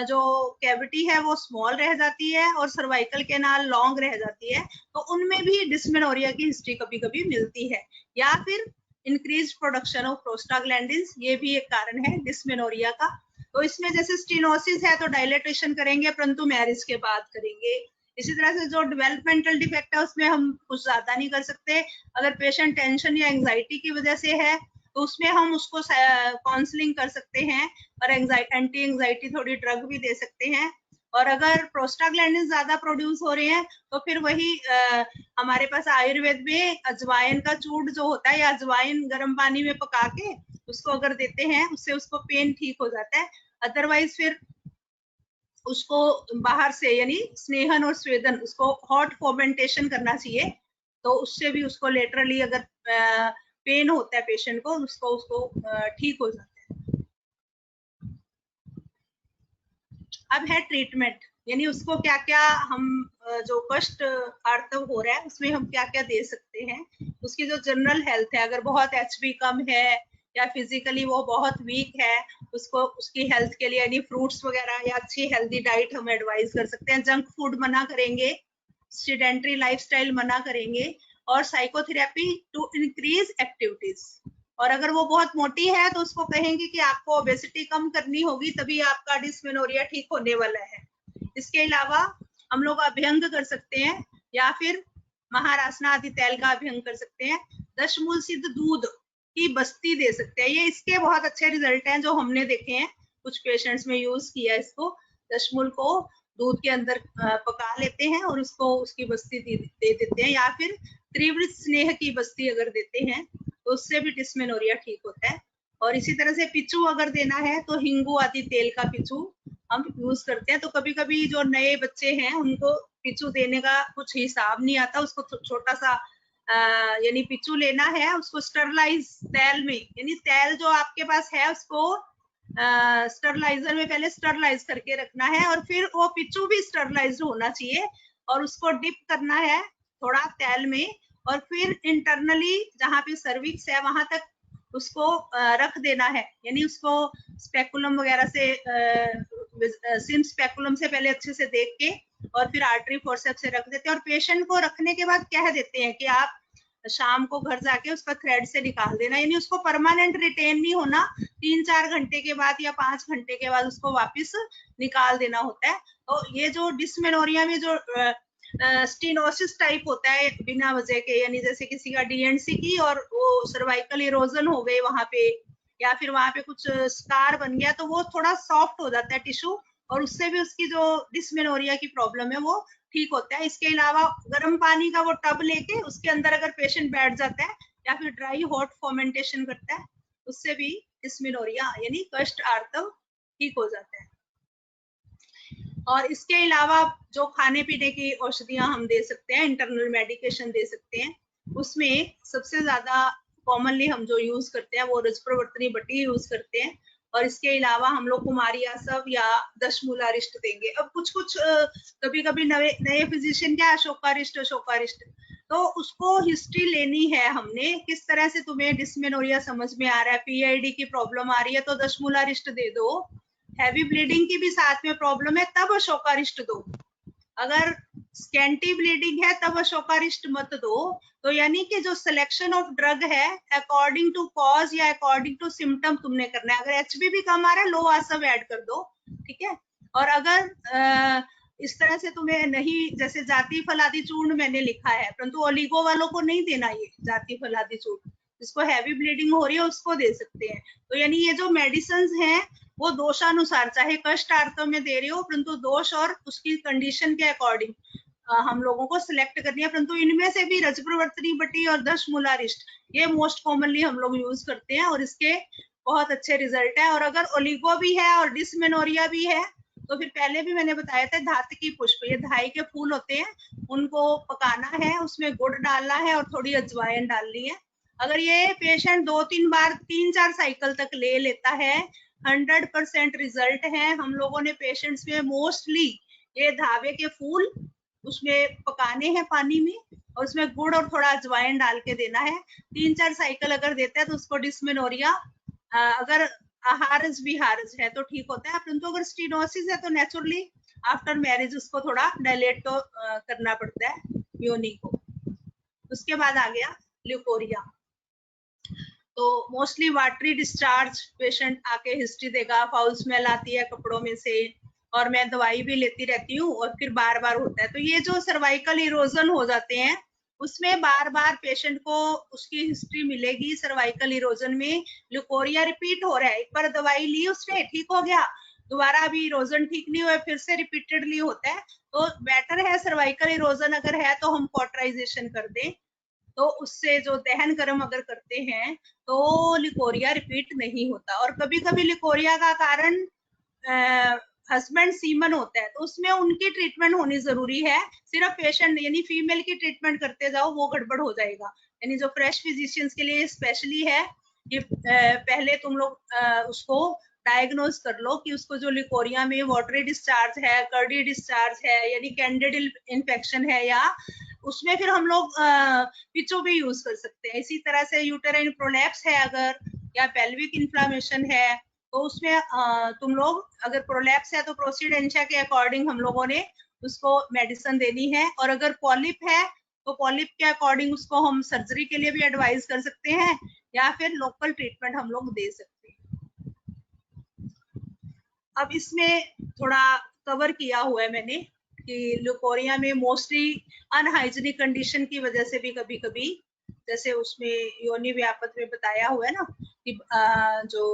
Speaker 1: जो कैविटी है वो स्मॉल रह जाती है और सर्वाइकल कैनाल लॉन्ग रह जाती है, तो उनमें भी डिस्मेनोरिया की हिस्ट्री कभी कभी मिलती है। या फिर इंक्रीज प्रोडक्शन ऑफ प्रोस्टाग्लैंडिन्स, ये भी एक कारण है डिस्मेनोरिया का। तो इसमें जैसे स्टीनोसिस है तो डायलेटेशन करेंगे, परंतु मैरिज के बाद करेंगे। इसी तरह से जो डेवलपमेंटल डिफेक्ट है उसमें हम कुछ ज्यादा नहीं कर सकते। अगर पेशेंट टेंशन या एंजाइटी की वजह से है तो उसमें हम उसको काउंसलिंग कर सकते हैं और एंटी एंजाइटी थोड़ी ड्रग भी दे सकते हैं। और अगर प्रोस्टाग्लैंडिन ज्यादा प्रोड्यूस हो रहे हैं तो फिर वही हमारे पास आयुर्वेद में अजवाइन का चूर्ण जो होता है, या अजवाइन गर्म पानी में पका के उसको अगर देते हैं, उससे उसको पेन ठीक हो जाता है। अदरवाइज फिर उसको बाहर से यानी स्नेहन और स्वेदन, उसको हॉट फर्मेंटेशन करना चाहिए, तो उससे भी उसको लेटरली अगर पेन होता है पेशेंट को, उसको ठीक हो जाता है। अब है ट्रीटमेंट, यानी उसको क्या क्या हम जो कष्ट आर्तव हो रहा है उसमें हम क्या क्या दे सकते हैं। उसकी जो जनरल हेल्थ है, अगर बहुत एचबी कम है या फिजिकली वो बहुत वीक है, उसको उसकी हेल्थ के लिए यानी फ्रूट्स वगैरह या अच्छी हेल्दी डाइट हम एडवाइस कर सकते हैं। जंक फूड मना करेंगे, सेडेंटरी लाइफस्टाइल मना करेंगे, और साइकोथेरेपी टू इंक्रीज एक्टिविटीज। और अगर वो बहुत मोटी है तो उसको कहेंगे कि आपको ओबेसिटी कम करनी होगी, तभी आपका डिस्मेनोरिया ठीक होने वाला है। इसके अलावा हम लोग अभ्यंग कर सकते हैं या फिर महारासना आदि तैल का अभ्यंग कर सकते हैं। दशमूल सिद्ध दूध की बस्ती दे सकते हैं, ये इसके बहुत अच्छे रिजल्ट हैं जो हमने देखे हैं, कुछ पेशेंट्स में यूज किया है इसको। दशमूल को दूध के अंदर पका लेते हैं और उसको उसकी बस्ती दे देते हैं, या फिर त्रिवृत स्नेह की बस्ती अगर देते हैं तो उससे भी डिस्मेनोरिया ठीक होता है। और इसी तरह से पिचू अगर देना है तो हिंगू आदि तेल का पिचू हम यूज करते हैं। तो कभी कभी जो नए बच्चे हैं उनको पिचू देने का कुछ हिसाब नहीं आता, उसको छोटा सा यानी पिचू लेना है, उसको स्टरलाइज तेल में, यानी तेल जो आपके पास है उसको स्टरलाइजर में पहले स्टरलाइज करके रखना है, और फिर वो पिचू भी स्टरलाइज होना चाहिए, और उसको डिप करना है थोड़ा तेल में, और फिर इंटरनली जहाँ पे सर्विक्स है वहां तक उसको रख देना है, यानी उसको स्पेकुलम वगैरह से सिम स्पेकुलम से पहले अच्छे से देख के और फिर आर्टरी फोर्सेप्स से रख देते हैं। और पेशेंट को रखने के बाद कह देते हैं कि आप शाम को घर जाके उसका थ्रेड से निकाल देना, यानी उसको परमानेंट रिटेन नहीं होना, 3-4 घंटे के बाद या 5 घंटे के बाद उसको वापस निकाल देना होता है। तो ये जो डिस्मेनोरिया में जो स्टीनोसिस टाइप होता है बिना वजह के, यानी जैसे किसी का डीएनसी की और वो सर्वाइकल इरोजन हो गई वहां पे, या फिर वहां पे कुछ स्कार बन गया, तो वो थोड़ा सॉफ्ट हो जाता है टिश्यू, और उससे भी उसकी जो डिस्मेनोरिया की प्रॉब्लम है वो ठीक होता है। इसके अलावा गर्म पानी का वो टब लेके उसके अंदर अगर पेशेंट बैठ जाता है या फिर ड्राई हॉट फर्मेंटेशन करता है, उससे भी डिस्मेनोरिया यानी कष्ट आर्तव ठीक हो जाता है। और इसके अलावा जो खाने पीने की औषधियां हम दे सकते हैं, इंटरनल मेडिकेशन दे सकते हैं, उसमें सबसे ज्यादा कॉमनली हम जो यूज करते हैं वो रजप्रवर्तनी बटी यूज करते हैं, और इसके अलावा हम लोग कुमारी आसव या दशमूलारिष्ट देंगे। अब कुछ कभी कभी नए फिजिशियन क्या अशोकारिष्ट तो उसको हिस्ट्री लेनी है हमने, किस तरह से तुम्हें डिस्मेनोरिया समझ में आ रहा है, पीआईडी की प्रॉब्लम आ रही है तो दशमूलारिष्ट दे दो, हैवी ब्लीडिंग की भी साथ में प्रॉब्लम है तब अशोकारिष्ट दो, अगर स्कैंटी ब्लीडिंग है तब अशोकारिष्ट मत दो। तो यानी कि जो सिलेक्शन ऑफ ड्रग है अकॉर्डिंग टू कॉज या अकॉर्डिंग टू सिम्टम तुमने करना है। अगर एचबी कम आ रहा है लो आसव ऐड कर दो, ठीक है। और अगर इस तरह से तुम्हें नहीं, जैसे जाति फलादी चूर्ण मैंने लिखा है, परंतु ओलिगो वालों को नहीं देना ये जाति फलादी चूर्ण, जिसको हैवी ब्लीडिंग हो रही है उसको दे सकते हैं। तो यानी ये जो मेडिसिन हैं वो दोषानुसार, चाहे कष्ट आर्तव में दे रही हो, परंतु दोष और उसकी कंडीशन के अकॉर्डिंग हम लोगों को सिलेक्ट करनी है। परंतु इनमें से भी रजप्रवर्तनी बटी और दशमूलारिष्ट ये मोस्ट कॉमनली हम लोग यूज करते हैं और इसके बहुत अच्छे रिजल्ट है। और अगर ओलिगो भी है और डिस्मेनोरिया भी है तो फिर पहले भी मैंने बताया था धातकी पुष्प, ये धाई के फूल होते हैं, उनको पकाना है, उसमें गुड़ डालना है और थोड़ी अजवाइन डालनी है। अगर ये पेशेंट 2-3 बार 3-4 साइकिल तक ले लेता है 100% रिजल्ट है। हम लोगों ने पेशेंट्स में मोस्टली ये धावे के फूल उसमें पकाने हैं पानी में और उसमें गुड़ और थोड़ा अजवाइन डाल के देना है। 3-4 साइकिल अगर देता है तो उसको डिस्मेनोरिया, अगर आहारज विहारज है तो ठीक होता है, परंतु अगर स्टीनोसिस है तो नेचुरली आफ्टर मैरिज उसको थोड़ा डायलेट तो करना पड़ता है योनि को। उसके बाद आ गया ल्यूकोरिया। तो मोस्टली वाटरी डिस्चार्ज पेशेंट आके हिस्ट्री देगा, फाउल स्मेल आती है कपड़ों में से, और मैं दवाई भी लेती रहती हूँ और फिर बार बार होता है। तो ये जो सर्वाइकल इरोजन हो जाते हैं उसमें बार बार पेशेंट को उसकी हिस्ट्री मिलेगी। सर्वाइकल इरोजन में ल्यूकोरिया रिपीट हो रहा है, एक बार दवाई ली उसने ठीक हो गया, दोबारा अभी इरोजन ठीक नहीं हुआ, फिर से रिपीटेडली होता है, तो बेटर है सर्वाइकल इरोजन अगर है तो हम कॉटराइजेशन कर दें, तो उससे जो दहन कर्म अगर करते हैं तो लिकोरिया रिपीट नहीं होता। और कभी कभी लिकोरिया का कारण हस्बैंड सीमन होता है तो उसमें उनकी ट्रीटमेंट होनी जरूरी है। सिर्फ पेशेंट यानी फीमेल की ट्रीटमेंट करते जाओ वो गड़बड़ हो जाएगा। यानी जो फ्रेश फिजिशियंस के लिए स्पेशली है कि पहले तुम लोग उसको डायग्नोज कर लो कि उसको जो लिकोरिया में वाटरी डिस्चार्ज है, कर्डी डिस्चार्ज है, यानी कैंडिडिल इन्फेक्शन है, या उसमें फिर हम लोग पिचो भी यूज कर सकते हैं। इसी तरह से यूटेराइन प्रोलैप्स है अगर, या पेल्विक इन्फ्लामेशन है, तो उसमें तुम लोग अगर प्रोलैप्स है तो प्रोसीडेंशिया के अकॉर्डिंग हम लोगों ने उसको मेडिसिन देनी है। और अगर पॉलिप है तो पॉलिप के अकॉर्डिंग उसको हम सर्जरी के लिए भी एडवाइस कर सकते हैं या फिर लोकल ट्रीटमेंट हम लोग दे सकते हैं। अब इसमें थोड़ा कवर किया हुआ है मैंने कि ल्यूकोरिया में मोस्टली अनहाइजीनिक कंडीशन की वजह से भी कभी कभी, जैसे उसमें योनि व्यापक में बताया हुआ है ना कि जो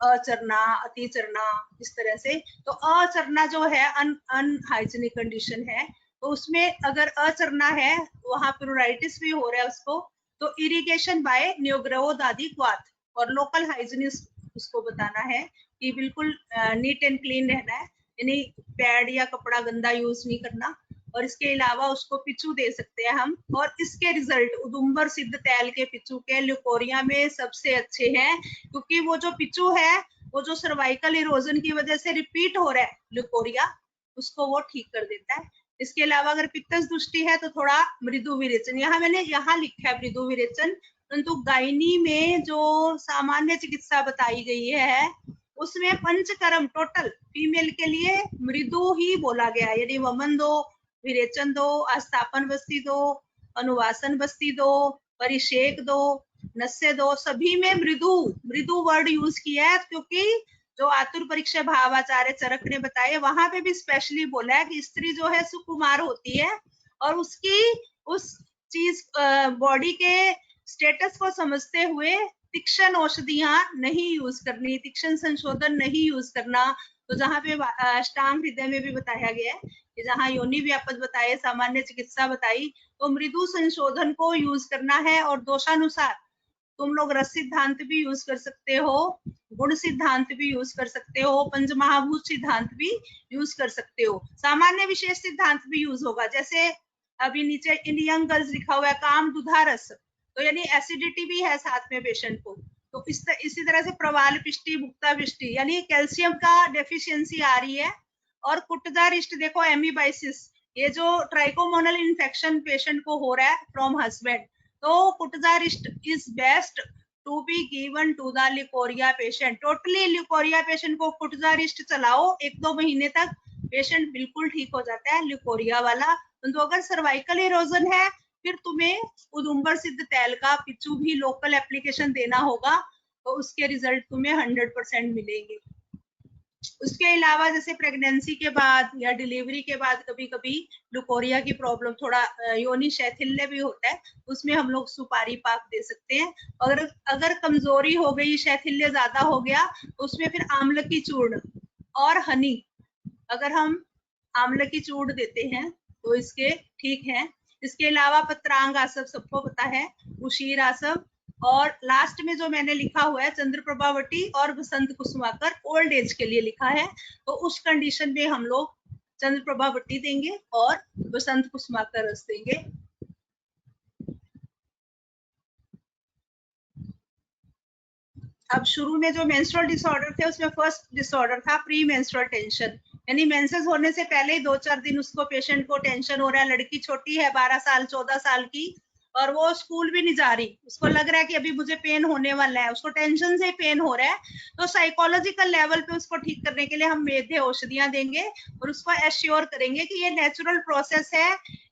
Speaker 1: अचरना, अतिचरना, इस तरह से, तो अचरना जो है अनहाइजीनिक कंडीशन है, तो उसमें अगर अचरना है वहां प्लूराइटिस भी हो रहा है उसको, तो इरिगेशन बाय न्यूग्रोद आदि क्वाथ, और लोकल हाइजीनिस्ट उसको बताना है कि बिल्कुल नीट एंड क्लीन रहना है, यानी पैड या कपड़ा गंदा यूज नहीं करना। और इसके अलावा उसको पिचू दे सकते हैं हम, और इसके रिजल्ट उदुम्बर सिद्ध तैल के पिचू के ल्यूकोरिया में सबसे अच्छे हैं, क्योंकि वो जो पिचू है वो जो सर्वाइकल इरोजन की वजह से रिपीट हो रहा है ल्यूकोरिया, उसको वो ठीक कर देता है। इसके अलावा अगर पित्तस दुष्टि है तो थोड़ा मृदु विरेचन, यहाँ मैंने यहाँ लिखा है मृदु विरेचन, परंतु गायनी में जो सामान्य चिकित्सा बताई गई है उसमें पंचकर्म टोटल फीमेल के लिए मृदु ही बोला गया है, यानी वमन दो, विरेचन दो, आस्थापन बस्ती दो, अनुवासन बस्ती दो, परिषेक दो, नस्य दो, सभी में मृदु मृदु वर्ड यूज किया है, क्योंकि जो आतुर परीक्षा भावाचार्य चरक ने बताए वहां पे भी स्पेशली बोला है कि स्त्री जो है सुकुमार होती है और उसकी उस चीज बॉडी के स्टेटस को समझते हुए तीक्ष्ण औषधियां नहीं यूज करनी, तीक्ष्ण संशोधन नहीं यूज करना। तो जहाँ पे अष्टांग हृदय में भी बताया गया है कि जहाँ योनि व्यापक बताए, सामान्य चिकित्सा बताई, तो मृदु संशोधन को यूज करना है। और दोषानुसार तुम लोग रस सिद्धांत भी यूज कर सकते हो, गुण सिद्धांत भी यूज कर सकते हो, पंचमहाभूत सिद्धांत भी यूज कर सकते हो, सामान्य विशेष सिद्धांत भी यूज होगा। जैसे अभी नीचे इन यंग गर्ल्स लिखा हुआ है काम दुधा रस, तो यानी एसिडिटी भी है साथ में पेशेंट को, तो इसी तरह से प्रवाल पिष्टि, भुक्ता पिष्टि, यानी कैल्शियम का डेफिशिएंसी आ रही है। और कुटजा रिष्ट देखो एमीबाइसिस, ये जो ट्राइकोमोनल इन्फेक्शन पेशेंट को हो रहा है फ्रॉम हस्बैंड, तो Kutajarishta is best to be given to the leucorrhoea patient. Totally leucorrhoea patient को कुटजारिस्ट चलाओ 1-2 महीने तक, पेशेंट बिल्कुल ठीक हो जाता है ल्यूकोरिया वाला। तो अगर सर्वाइकल इरोजन है फिर तुम्हें उदुम्बर सिद्ध तेल का पिचू भी लोकल एप्लीकेशन देना होगा, तो उसके रिजल्ट तुम्हें 100% मिलेंगे। उसके अलावा जैसे प्रेगनेंसी के बाद या डिलीवरी के बाद कभी कभी ल्यूकोरिया की प्रॉब्लम, थोड़ा योनि शैथिल्य भी होता है, उसमें हम लोग सुपारी पाक दे सकते हैं। अगर कमजोरी हो गई, शैथिल्य ज्यादा हो गया, तो उसमें फिर आंवले की चूर्ण और हनी, अगर हम आंवले की चूर्ण देते हैं तो इसके ठीक है। इसके अलावा पत्रांग आसव सबको पता है, उशीर आसव, और लास्ट में जो मैंने लिखा हुआ है चंद्रप्रभावटी और बसंत कुसुमाकर, ओल्ड एज के लिए लिखा है, तो उस कंडीशन में हम लोग चंद्रप्रभावटी देंगे और बसंत कुसुमाकर रस देंगे। अब शुरू में जो मेंस्ट्रुअल डिसऑर्डर थे उसमें फर्स्ट डिसऑर्डर था प्री मेंस्ट्रुअल टेंशन, यानी मेंसेस होने से पहले ही 2-4 दिन उसको पेशेंट को टेंशन हो रहा है। लड़की छोटी है 12 साल 14 साल की, और वो स्कूल भी नहीं जा रही, उसको लग रहा है कि अभी मुझे पेन होने वाला है, उसको टेंशन से पेन हो रहा है। तो साइकोलॉजिकल लेवल पे उसको ठीक करने के लिए हम मेधे औषधियां देंगे और उसको एश्योर करेंगे कि ये नेचुरल प्रोसेस है,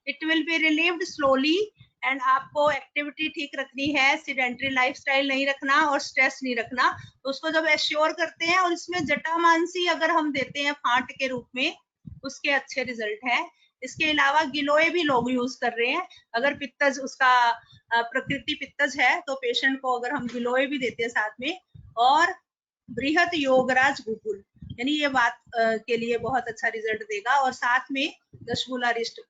Speaker 1: it will be relieved slowly, and आपको एक्टिविटी ठीक रखनी है, सीडेंटरी लाइफस्टाइल नहीं रखना और स्ट्रेस नहीं रखना। तो उसको जब एश्योर करते हैं, और इसमें जटामांसी अगर हम देते हैं फांट के रूप में, उसके अच्छे रिजल्ट है। इसके अलावा गिलोय भी लोग यूज कर रहे हैं, अगर पित्तज उसका प्रकृति पित्तज है तो पेशेंट को अगर हम गिलोय भी देते हैं साथ में, और बृहत योगराज गुगुल, यानी ये बात के लिए बहुत अच्छा रिजल्ट देगा, और साथ में दशमूला रिष्ट।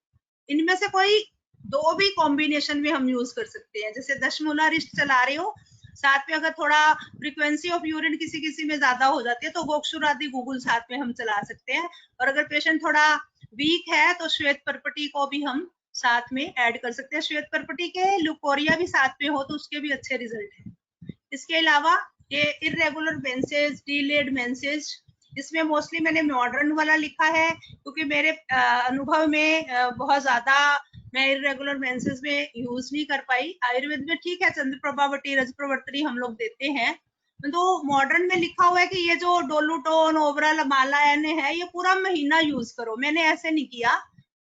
Speaker 1: इनमें से कोई 2 भी कॉम्बिनेशन में हम यूज कर सकते हैं। जैसे दशमूला रिष्ट चला रहे हो, साथ में अगर थोड़ा फ्रीक्वेंसी ऑफ यूरिन किसी किसी में ज्यादा हो जाती है तो गोक्षुर आदि गूगल साथ में हम चला सकते हैं, और अगर पेशेंट थोड़ा वीक है तो श्वेत परपटी को भी हम साथ में ऐड कर सकते हैं। श्वेत परपटी के ल्यूकोरिया भी साथ में हो तो उसके भी अच्छे रिजल्ट है। इसके अलावा ये इरेगुलर मेंसेज, डिलेड मेंसेज, इसमें मोस्टली मैंने मॉडर्न वाला लिखा है क्योंकि मेरे अनुभव में बहुत ज्यादा मैं इरेगुलर मेंसेस में यूज नहीं कर पाई। आयुर्वेद में ठीक है चंद्रप्रभावटी, रजप्रवर्तनी हम लोग देते हैं, तो मॉडर्न में लिखा हुआ है कि ये जो डोलूटोन, ओवरॉल, मालायन है, ये पूरा महीना यूज करो। मैंने ऐसे नहीं किया,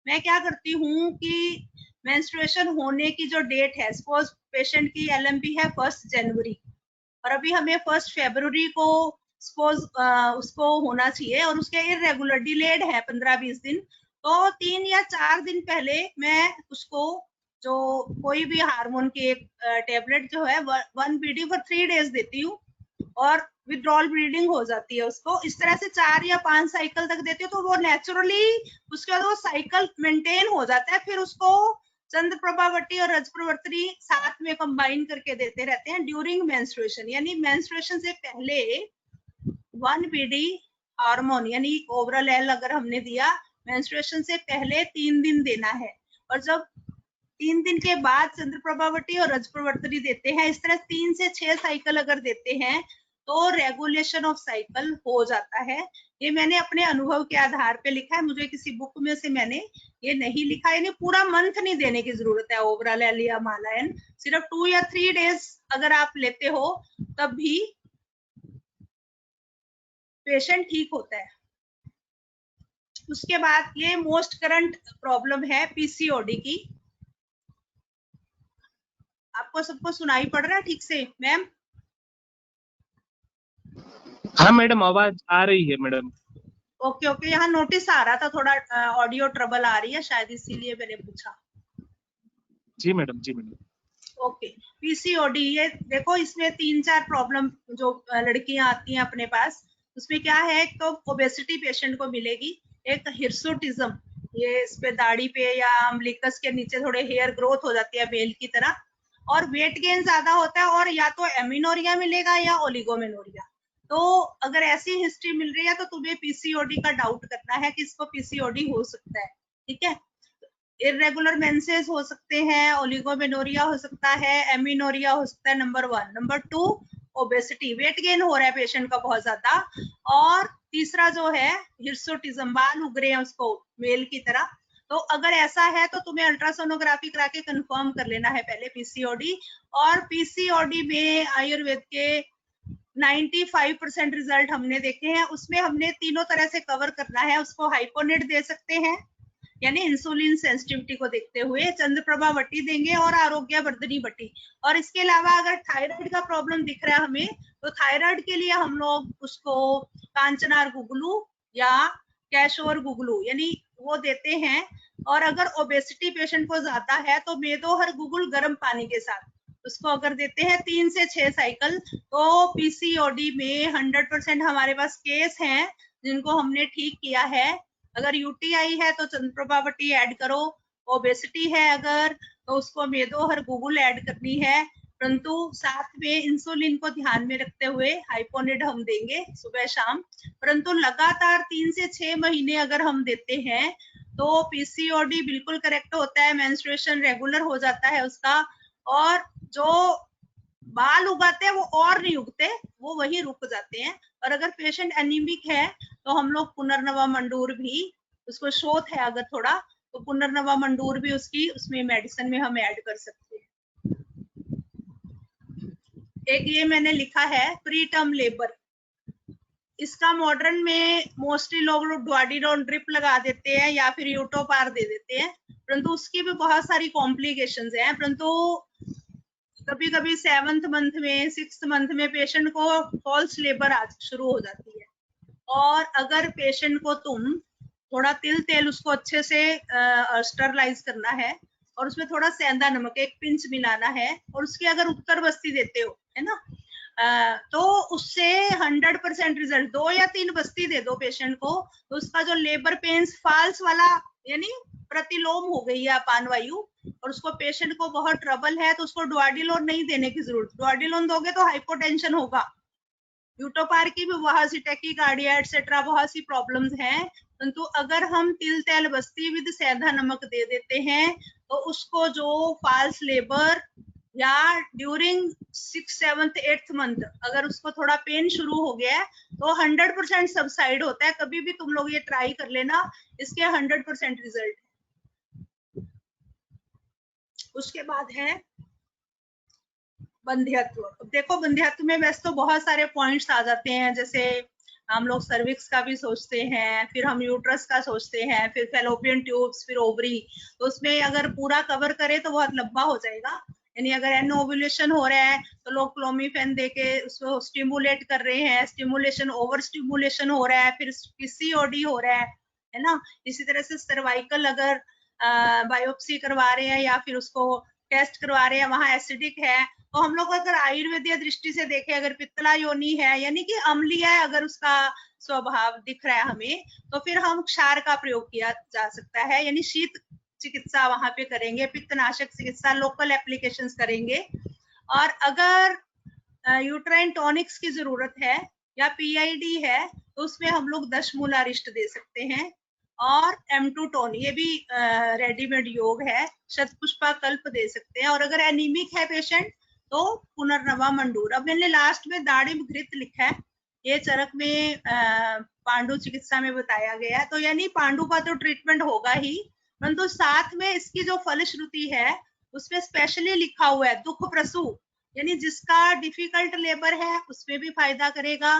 Speaker 1: मैं क्या करती हूँ कि मेंस्ट्रुएशन होने की जो डेट है, सपोज पेशेंट की LMP है 1 जनवरी और अभी हमें 1 फरवरी को सपोज उसको होना चाहिए, और उसके इरेगुलर डिलेड है 15-20 दिन, तो 3 या 4 दिन पहले मैं उसको जो कोई भी हार्मोन की एक टेबलेट जो है 1 BD फॉर 3 डेज देती हूँ, और विड्रॉल ब्लीडिंग हो जाती है उसको। इस तरह से 4 या 5 साइकिल तक देती हूँ, तो वो नेचुरली उसके बाद वो साइकिल मेंटेन हो जाता है। फिर उसको चंद्रप्रभावटी और रजप्रवर्तनी साथ में कंबाइन करके देते रहते हैं ड्यूरिंग मेंस्ट्रुएशन, यानी मेंस्ट्रुएशन से पहले 1 BD हार्मोन यानी ओवरऑल एल अगर हमने दिया, मेंस्ट्रुएशन से पहले 3 दिन देना है, और जब 3 दिन के बाद चंद्रप्रभावटी और रजप्रवर्तनी देते हैं। इस तरह 3 से 6 साइकिल अगर देते हैं तो रेगुलेशन ऑफ साइकिल हो जाता है। ये मैंने अपने अनुभव के आधार पे लिखा है, मुझे किसी बुक में से मैंने ये नहीं लिखा। यानी पूरा मंथ नहीं देने की जरूरत है ओवरऑल एल या मालायन, सिर्फ 2 या 3 डेज अगर आप लेते हो तब भी पेशेंट ठीक होता है। उसके बाद ये मोस्ट करंट प्रॉब्लम है PCOD की। आपको सबको सुनाई पड़ रहा है ठीक से मैम?
Speaker 3: हाँ मैडम, आवाज आ रही है मैडम।
Speaker 1: ओके ओके, यहाँ नोटिस आ रहा था थोड़ा ऑडियो ट्रबल आ रही है शायद, इसीलिए मैंने पूछा।
Speaker 3: जी मैडम, जी मैडम।
Speaker 1: ओके, PCOD, ये देखो इसमें 3-4 प्रॉब्लम जो लड़कियां आती हैं अपने पास, उसमें क्या है, एक तो ओबेसिटी पेशेंट को मिलेगी, एक हिर्सुटिज्म, ये इस पे दाढ़ी पे या अम्बिलिकस के नीचे थोड़े हेयर ग्रोथ हो जाती है बेल की तरह, और वेट गेन ज्यादा होता है, और या तो एमिनोरिया मिलेगा या ओलिगोमेनोरिया। तो अगर ऐसी हिस्ट्री मिल रही है तो तुम्हें PCOD का डाउट करना है कि इसको PCOD हो सकता है। ठीक है, इरेगुलर मेंसेस हो सकते हैं, ओलिगोमेनोरिया हो सकता है, एमिनोरिया हो सकता है, number 1। Number 2 obesity, weight gain हो रहा है पेशेंट का बहुत ज्यादा, और तीसरा जो है हिर्सुटिज्म, बाल उग रहे हैं उसको मेल की तरह। तो अगर ऐसा है तो तुम्हें अल्ट्रासोनोग्राफी करा के कंफर्म कर लेना है पहले पीसीओडी। और पीसीओडी में आयुर्वेद के 95% रिजल्ट हमने देखे हैं, उसमें हमने तीनों तरह से कवर करना है। उसको हाइपोनेट दे सकते हैं यानी इंसुलिन सेंसिटिविटी को देखते हुए, चंद्रप्रभा वटी देंगे और आरोग्य वर्धनी वटी। और इसके अलावा अगर थायराइड का प्रॉब्लम दिख रहा है हमें, तो थायराइड के लिए हम लोग उसको कांचनार गुगलू या कैशोर गुगलू यानी वो देते हैं। और अगर ओबेसिटी पेशेंट को ज्यादा है तो मेदोहर गुगुल गर्म पानी के साथ उसको अगर देते हैं 3 से 6 साइकिल, तो पीसीओडी में 100% हमारे पास केस हैं जिनको हमने ठीक किया है। अगर यूटीआई है तो चंद्रप्रभावटी ऐड करो, ओबेसिटी है अगर तो उसको मेदोहर गुगुल ऐड करनी है, परंतु साथ में इंसुलिन को ध्यान में रखते हुए हाइपोनिड हम देंगे सुबह शाम। परंतु लगातार 3 से 6 महीने अगर हम देते हैं तो पीसीओडी बिल्कुल करेक्ट होता है, मेंस्ट्रुएशन रेगुलर हो जाता है उसका, और जो बाल उगाते हैं वो और नहीं उगते, वो वही रुक जाते हैं। और अगर पेशेंट एनीमिक है तो हम लोग पुनर्नवा मंडूर भी, उसको शोथ है अगर थोड़ा, तो पुनर्नवा मंडूर भी उसकी उसमें मेडिसिन में हम ऐड कर सकते हैं। एक ये मैंने लिखा है प्री टर्म लेबर, इसका मॉडर्न में मोस्टली लोग डुआडीनोन ड्रिप लगा देते हैं या फिर यूटोपार दे देते हैं, परंतु उसकी भी बहुत सारी कॉम्प्लिकेशंस हैं। परंतु कभी कभी 7th मंथ में 6th मंथ में पेशेंट को फॉल्स लेबर शुरू हो जाती है, और अगर पेशेंट को तुम थोड़ा तिल तेल उसको अच्छे से स्टरलाइज करना है और उसमें थोड़ा सेंधा नमक 1 पिंच मिलाना है और उसकी अगर उत्तर बस्ती देते हो है ना, तो उससे 100% रिजल्ट। 2 या 3 बस्ती दे दो पेशेंट को तो उसका जो लेबर पेन्स फॉल्स वाला यानी प्रतिलोम हो गई है अपान वायु, और उसको पेशेंट को बहुत ट्रबल है तो उसको डुआडिलोन नहीं देने की जरूरत। डुआडिलोन दोगे तो हाइपोटेंशन होगा। यूटोपार की भी बहुत सी टैकीकार्डिया एटसेट्रा बहुत सी प्रॉब्लम्स हैं, परंतु अगर हम तिल तेल बस्ती विद सेंधा नमक दे देते हैं तो उसको जो फॉल्स लेबर या during 6th 7th 8th month अगर उसको थोड़ा पेन शुरू हो गया है तो 100% सबसाइड होता है। कभी भी तुम लोग ये ट्राई कर लेना, इसके 100% रिजल्ट। उसके बाद है बंध्यत्व। देखो बंध्यत्व में वैसे तो बहुत सारे पॉइंट्स आ जाते हैं, जैसे हम लोग सर्विक्स का भी सोचते हैं, फिर हम यूट्रस का सोचते हैं, फिर फैलोपियन ट्यूब्स, फिर ओवरी। तो उसमें अगर पूरा कवर करें तो बहुत लंबा हो जाएगा। यानी अगर एन ओव्यूलेशन हो रहा है तो लोग क्लोमीफेन देके उसको स्टिमुलेट कर रहे हैं, स्टिमुलेशन ओवर स्टिमुलेशन हो रहा है, फिर पीसीओडी हो रहा है ना। इसी तरह से सर्वाइकल अगर बायोप्सी करवा रहे हैं या फिर उसको टेस्ट करवा रहे हैं, वहां एसिडिक है, तो हम लोग अगर आयुर्वेदीय दृष्टि से देखें, अगर पित्तला योनि है यानी कि अम्लीय है अगर उसका स्वभाव दिख रहा है हमें, तो फिर हम क्षार का प्रयोग किया जा सकता है, यानी शीत चिकित्सा वहां पे करेंगे, पित्तनाशक चिकित्सा लोकल एप्लीकेशंस करेंगे। और अगर यूट्राइन टॉनिक्स की जरूरत है या पीआईडी है तो उसमें हम लोग दशमूलारिष्ट दे सकते हैं, और M2 टोन ये भी रेडीमेड योग है, शतपुष्पा कल्प दे सकते हैं। और अगर एनीमिक है पेशेंट तो पुनर्नवा मंडूर। अब मैंने लास्ट में दाड़िम घृत लिखा है, ये चरक में पांडु चिकित्सा में बताया गया है, तो यानी पांडु का तो ट्रीटमेंट होगा ही, परंतु साथ में इसकी जो फलश्रुति है उसमें स्पेशली लिखा हुआ है दुख प्रसू, यानी जिसका डिफिकल्ट लेबर है उसमें भी फायदा करेगा।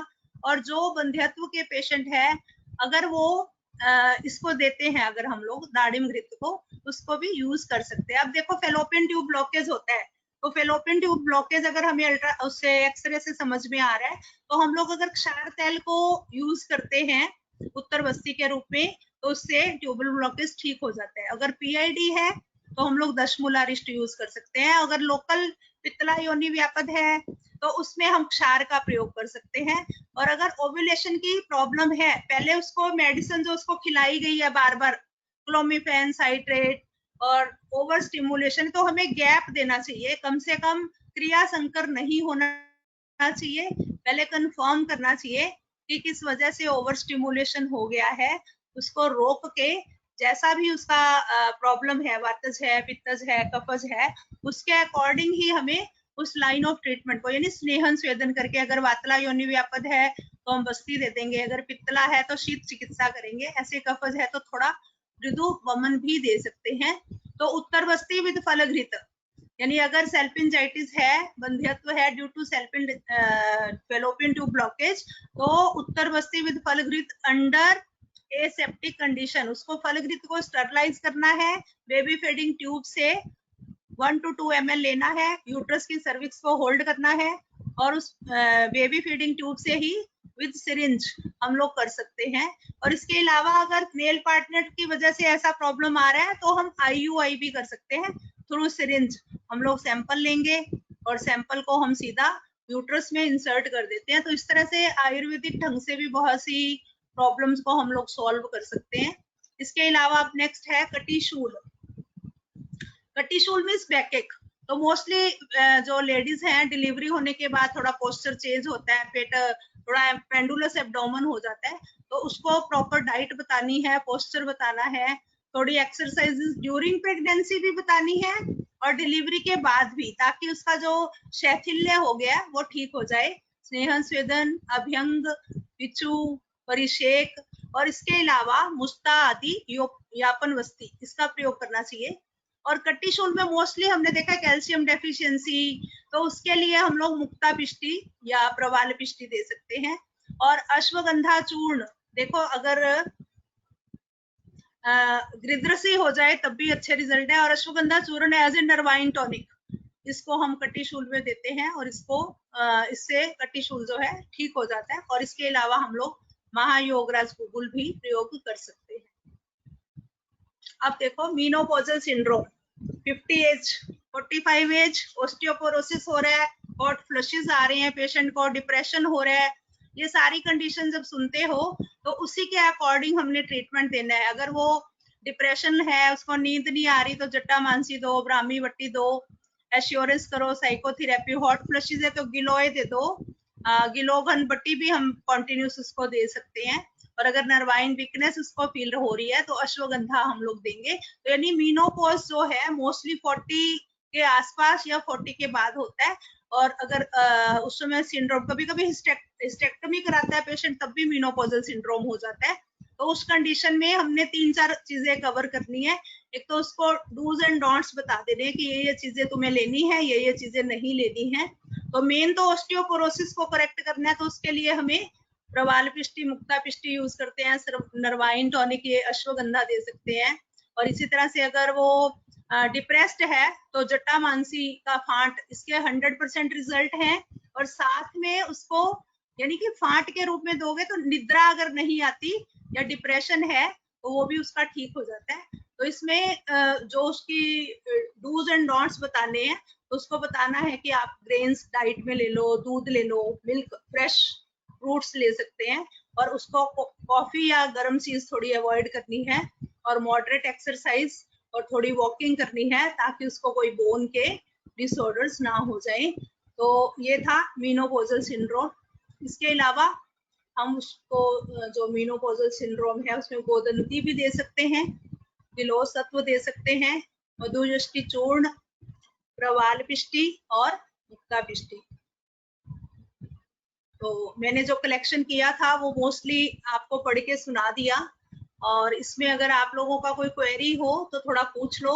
Speaker 1: और जो बंध्यत्व के पेशेंट है अगर वो इसको देते हैं, अगर हम लोग दाड़िम घृत को, उसको भी यूज कर सकते हैं। अब देखो फेलोपियन ट्यूब ब्लॉकेज होता है, तो फेलोपियन ट्यूब ब्लॉकेज अगर हमें अल्ट्रा उससे एक्सरे से समझ में आ रहा है तो हम लोग अगर क्षार तेल को यूज करते हैं उत्तर बस्ती के रूप में तो उससे ट्यूबल ब्लॉकेज ठीक हो जाता है। अगर पीआईडी है तो हम लोग दशमूलारिष्ट यूज कर सकते हैं। अगर लोकल पित्तला योनि व्यापद है तो उसमें हम क्षार का प्रयोग कर सकते हैं। और अगर ओव्यूलेशन की प्रॉब्लम है, पहले उसको मेडिसिन जो उसको खिलाई गई है बार बार क्लोमीफेन, साइट्रेट और ओवर स्टिमुलेशन, तो हमें गैप देना चाहिए, कम से कम क्रिया संकर नहीं होना चाहिए, पहले कंफर्म करना चाहिए कि किस वजह से ओवर स्टिमुलेशन हो गया है, उसको रोक के जैसा भी उसका प्रॉब्लम है, वातज है, पित्तज है, कफज है, उसके अकॉर्डिंग ही हमें उस लाइन ऑफ ट्रीटमेंट को, यानी स्नेहन स्वेदन करके, अगर वातला योनि व्यापद है तो हम बस्ती दे देंगे, अगर पित्तला है तो शीत चिकित्सा करेंगे, ऐसे कफज है तो थोड़ा मृदु वमन भी दे सकते हैं। तो उत्तरवस्ती विद फलघृत, यानी अगर सेल्फिंजाइटिस है, बंध्यत्व है due to fallopian tube blockage, तो उत्तरवस्ती विद फलघृत अंडर एसेप्टिक कंडीशन, उसको फलघृत को स्टरलाइज करना है, बेबी फीडिंग ट्यूब से 1 to 2 ml लेना है, यूट्रस की सर्विक्स को होल्ड करना है, और उस बेबी फीडिंग ट्यूब से ही विद सिरिंज हम लोग कर सकते हैं। और इसके अलावा अगर मेल पार्टनर की वजह से ऐसा प्रॉब्लम आ रहा है तो हम IUI भी कर सकते हैं थ्रू सिरिंज। हम लोग सैंपल लेंगे और सैंपल को हम सीधा यूट्रस में इंसर्ट कर देते हैं। तो इस तरह से आयुर्वेदिक ढंग से भी बहुत सी प्रॉब्लम्स को हम लोग सॉल्व कर सकते हैं। इसके अलावा अब नेक्स्ट है कटिशूल। कटिशूल मीन्स बैकएक। तो मोस्टली जो लेडीज हैं डिलीवरी होने के बाद थोड़ा पोस्चर चेंज होता है, पेट थोड़ा पेंडुलस एब्डोमेन हो जाता है, तो उसको प्रॉपर डाइट बतानी है, पोस्चर बताना है, थोड़ी एक्सरसाइजेस ड्यूरिंग प्रेगनेंसी भी बतानी है और डिलीवरी के बाद भी, ताकि उसका जो शैथिल्य हो गया वो ठीक हो जाए। स्नेहन स्वेदन, अभ्यंग, पिचू, परिषेक और इसके अलावा मुस्ता आदि यापन वस्ती, इसका प्रयोग करना चाहिए। और कटिशूल में मोस्टली हमने देखा कैल्शियम डेफिशिएंसी, तो उसके लिए हम लोग मुक्ता पिष्टी या प्रवाल पिष्टी दे सकते हैं। और अश्वगंधा चूर्ण, देखो अगर गृद्रसी हो जाए तब भी अच्छे रिजल्ट है, और अश्वगंधा चूर्ण एज ए नर्वाइन टॉनिक, इसको हम कटिशूल में देते हैं और इसको इससे कटिशूल जो है ठीक हो जाता है। और इसके अलावा हम लोग महायोगराज गुगुल भी प्रयोग कर सकते हैं। अब देखो menopausal syndrome, 50 age 45 age, osteoporosis हो रहा है, हॉट फ्लशेस आ रहे हैं पेशेंट को, डिप्रेशन हो रहा है, ये सारी कंडीशन जब सुनते हो तो उसी के अकॉर्डिंग हमने ट्रीटमेंट देना है। अगर वो डिप्रेशन है, उसको नींद नहीं आ रही, तो जट्टा मानसी दो, ब्राह्मी वट्टी दो, एश्योरेंस करो, साइकोथेरेपी। हॉट फ्लशेस है तो गिलोय दे दो, गिलोघन बट्टी भी हम कॉन्टिन्यूस उसको दे सकते हैं। और अगर नर्वाइन वीकनेस उसको फील हो रही है तो अश्वगंधा हम लोग देंगे। तो यानी मीनोपॉज जो है मोस्टली 40 के आसपास या 40 के बाद होता है। और अगर उस समय सिंड्रोम, कभी कभी हिस्टेक्टोमी कराता है पेशेंट, तब भी मीनोपॉजल सिंड्रोम हो जाता है। तो उस कंडीशन में हमने 3-4 चीजें कवर करनी है। एक तो उसको डूज एंड डोंट्स बता देने हैं कि ये चीजें तुम्हें लेनी है, ये चीजें नहीं लेनी है। तो मेन तो ऑस्टियोपोरोसिस को करेक्ट करना है, तो उसके लिए हमें प्रवाल पिष्टी, मुक्ता पिष्टी यूज करते हैं, नर्वाइन टॉनिक, ये अश्वगंधा दे सकते हैं। और इसी तरह से अगर वो डिप्रेस्ड है तो जट्टा मानसी का फांट, इसके 100% रिजल्ट है। और साथ में उसको यानी कि फांट के रूप में दोगे तो निद्रा अगर नहीं आती या डिप्रेशन है तो वो भी उसका ठीक हो जाता है। तो इसमें जो उसकी डूज एंड डोंट्स बताने हैं, तो उसको बताना है कि आप ग्रेन्स डाइट में ले लो, दूध ले लो, मिल्क, फ्रेश फ्रूट्स ले सकते हैं, और उसको कॉफी या गर्म चीज थोड़ी अवॉइड करनी है, और मॉडरेट एक्सरसाइज और थोड़ी वॉकिंग करनी है, ताकि उसको कोई बोन के डिसऑर्डर्स ना हो जाए। तो ये था मीनोपॉजल सिंड्रोम। इसके अलावा हम उसको जो मीनोपॉजल सिंड्रोम है उसमें गोदंती भी दे सकते हैं, दिलोस तत्व दे सकते हैं, मधुयष्टि चूर्ण, प्रवाल पिष्टी और मुक्ता पिष्टी। तो मैंने जो कलेक्शन किया था वो मोस्टली आपको पढ़ के सुना दिया। और इसमें अगर आप लोगों का कोई क्वेरी हो तो थोड़ा पूछ लो,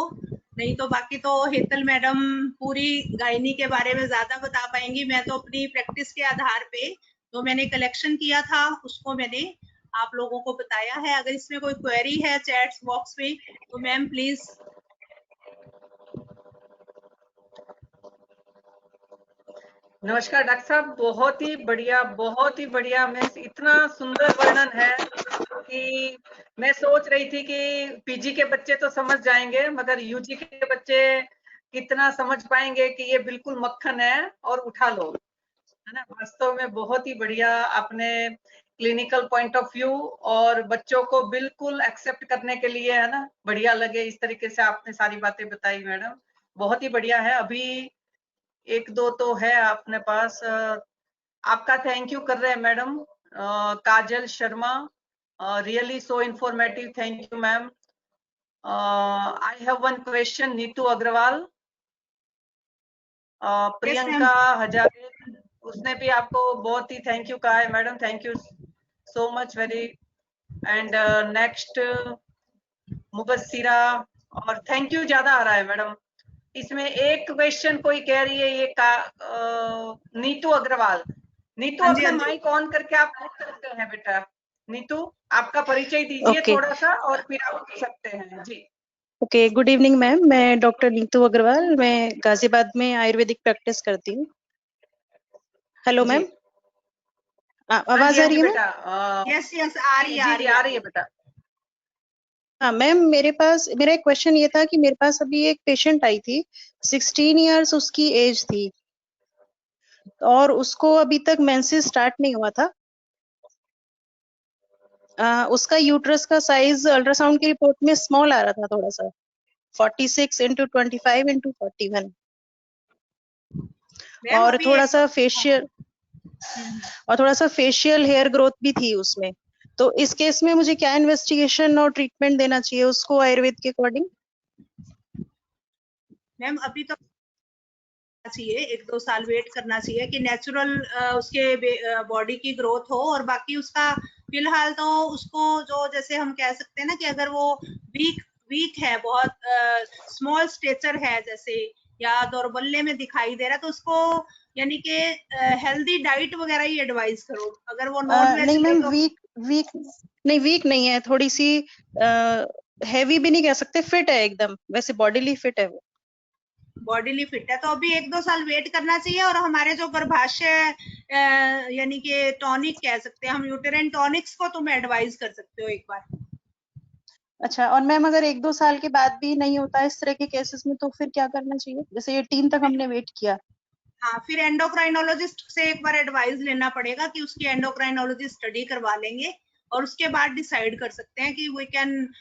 Speaker 1: नहीं तो बाकी तो हेतल मैडम पूरी गायनी के बारे में ज्यादा बता पाएंगी। मैं तो अपनी प्रैक्टिस के आधार पे जो मैंने कलेक्शन किया था उसको मैंने आप लोगों को बताया है। अगर इसमें कोई क्वेरी है चैट बॉक्स में तो मैम प्लीज।
Speaker 2: नमस्कार डॉक्टर साहब, बहुत ही बढ़िया। मैं इतना सुंदर वर्णन है कि मैं सोच रही थी कि पीजी के बच्चे तो समझ जाएंगे, मगर यूजी के बच्चे कितना समझ पाएंगे कि ये बिल्कुल मक्खन है और उठा लो, है ना। वास्तव में बहुत ही बढ़िया आपने क्लिनिकल पॉइंट ऑफ व्यू और बच्चों को बिल्कुल एक्सेप्ट करने के लिए, है ना, बढ़िया लगे इस तरीके से आपने सारी बातें बताई मैडम, बहुत ही बढ़िया है। अभी एक दो तो है अपने पास, आपका थैंक यू कर रहे हैं madam. Kajal Sharma, really so informative, thank you ma'am. I have one question, Neetu Agarwal. Priyanka Hazare, उसने भी आपको बहुत ही थैंक यू कहा है madam, thank you so much very. And next Mubassira, और थैंक यू ज्यादा आ रहा है मैडम। इसमें एक क्वेश्चन कोई कह रही है ये नीतू अग्रवाल। नीतू
Speaker 1: हाँ जी,
Speaker 2: अपना
Speaker 1: हाँ जी।
Speaker 2: माइक ऑन करके आप पूछ सकते हैं बेटा। नीतू, आपका परिचय दीजिए थोड़ा सा और फिर आप पूछ सकते हैं जी।
Speaker 4: Okay, good evening ma'am. मैं डॉक्टर नीतू अग्रवाल, मैं गाजियाबाद में आयुर्वेदिक प्रैक्टिस करती हूँ। हेलो
Speaker 2: जी।
Speaker 4: मैम, आवाज आ रही है मैम?
Speaker 2: बेटा
Speaker 1: यस यस, आ रही है,
Speaker 2: आ रही है बेटा।
Speaker 4: हाँ मैम, मेरा एक क्वेश्चन ये था कि मेरे पास अभी एक पेशेंट आई थी, 16 इयर्स उसकी एज थी और उसको अभी तक मेंसेस स्टार्ट नहीं हुआ था। उसका यूट्रस का साइज अल्ट्रासाउंड की रिपोर्ट में स्मॉल आ रहा था थोड़ा सा, 46x25x41,
Speaker 1: मैम
Speaker 4: और
Speaker 1: अभी
Speaker 4: थोड़ा सा फेशियल हेयर ग्रोथ भी थी उसमें। तो इस केस में मुझे क्या इन्वेस्टिगेशन और ट्रीटमेंट देना चाहिए उसको आयुर्वेद के अकॉर्डिंग?
Speaker 1: मैम अभी तो चाहिए, 1-2 साल वेट करना चाहिए कि नेचुरल उसके बॉडी की ग्रोथ हो, और बाकी उसका फिलहाल तो उसको जो जैसे हम कह सकते हैं ना कि अगर वो वीक है, बहुत स्मॉल स्टेचर है जैसे, या दौर्बल्य में दिखाई दे रहा है, तो उसको यानी कि हेल्दी डाइट वगैरह ही एडवाइस करो। अगर वो नॉन वेज
Speaker 4: नहीं
Speaker 1: ले
Speaker 4: मैम,
Speaker 1: तो
Speaker 4: वीक नहीं है, थोड़ी सी हैवी भी नहीं कह सकते, फिट है एकदम, वैसे बॉडीली फिट है वो।
Speaker 1: बॉडीली फिट है, तो अभी 1-2 साल वेट करना चाहिए। और हमारे जो गर्भाशय यानी कि टॉनिक कह सकते हैं हम, यूटेराइन टॉनिक्स को तुम एडवाइस कर सकते हो एक बार।
Speaker 4: अच्छा, और मैम अगर 1-2 साल के बाद भी नहीं होता इस तरह के केसेस में तो फिर क्या करना चाहिए? जैसे ये 3 तक हमने वेट किया।
Speaker 1: हाँ, फिर एंडोक्राइनोलॉजिस्ट से एक बार एडवाइस लेना पड़ेगा कि उसकी एंडोक्राइनोलॉजी स्टडी करवा लेंगे, और उसके बाद डिसाइड कर सकते हैं कि वी कैन।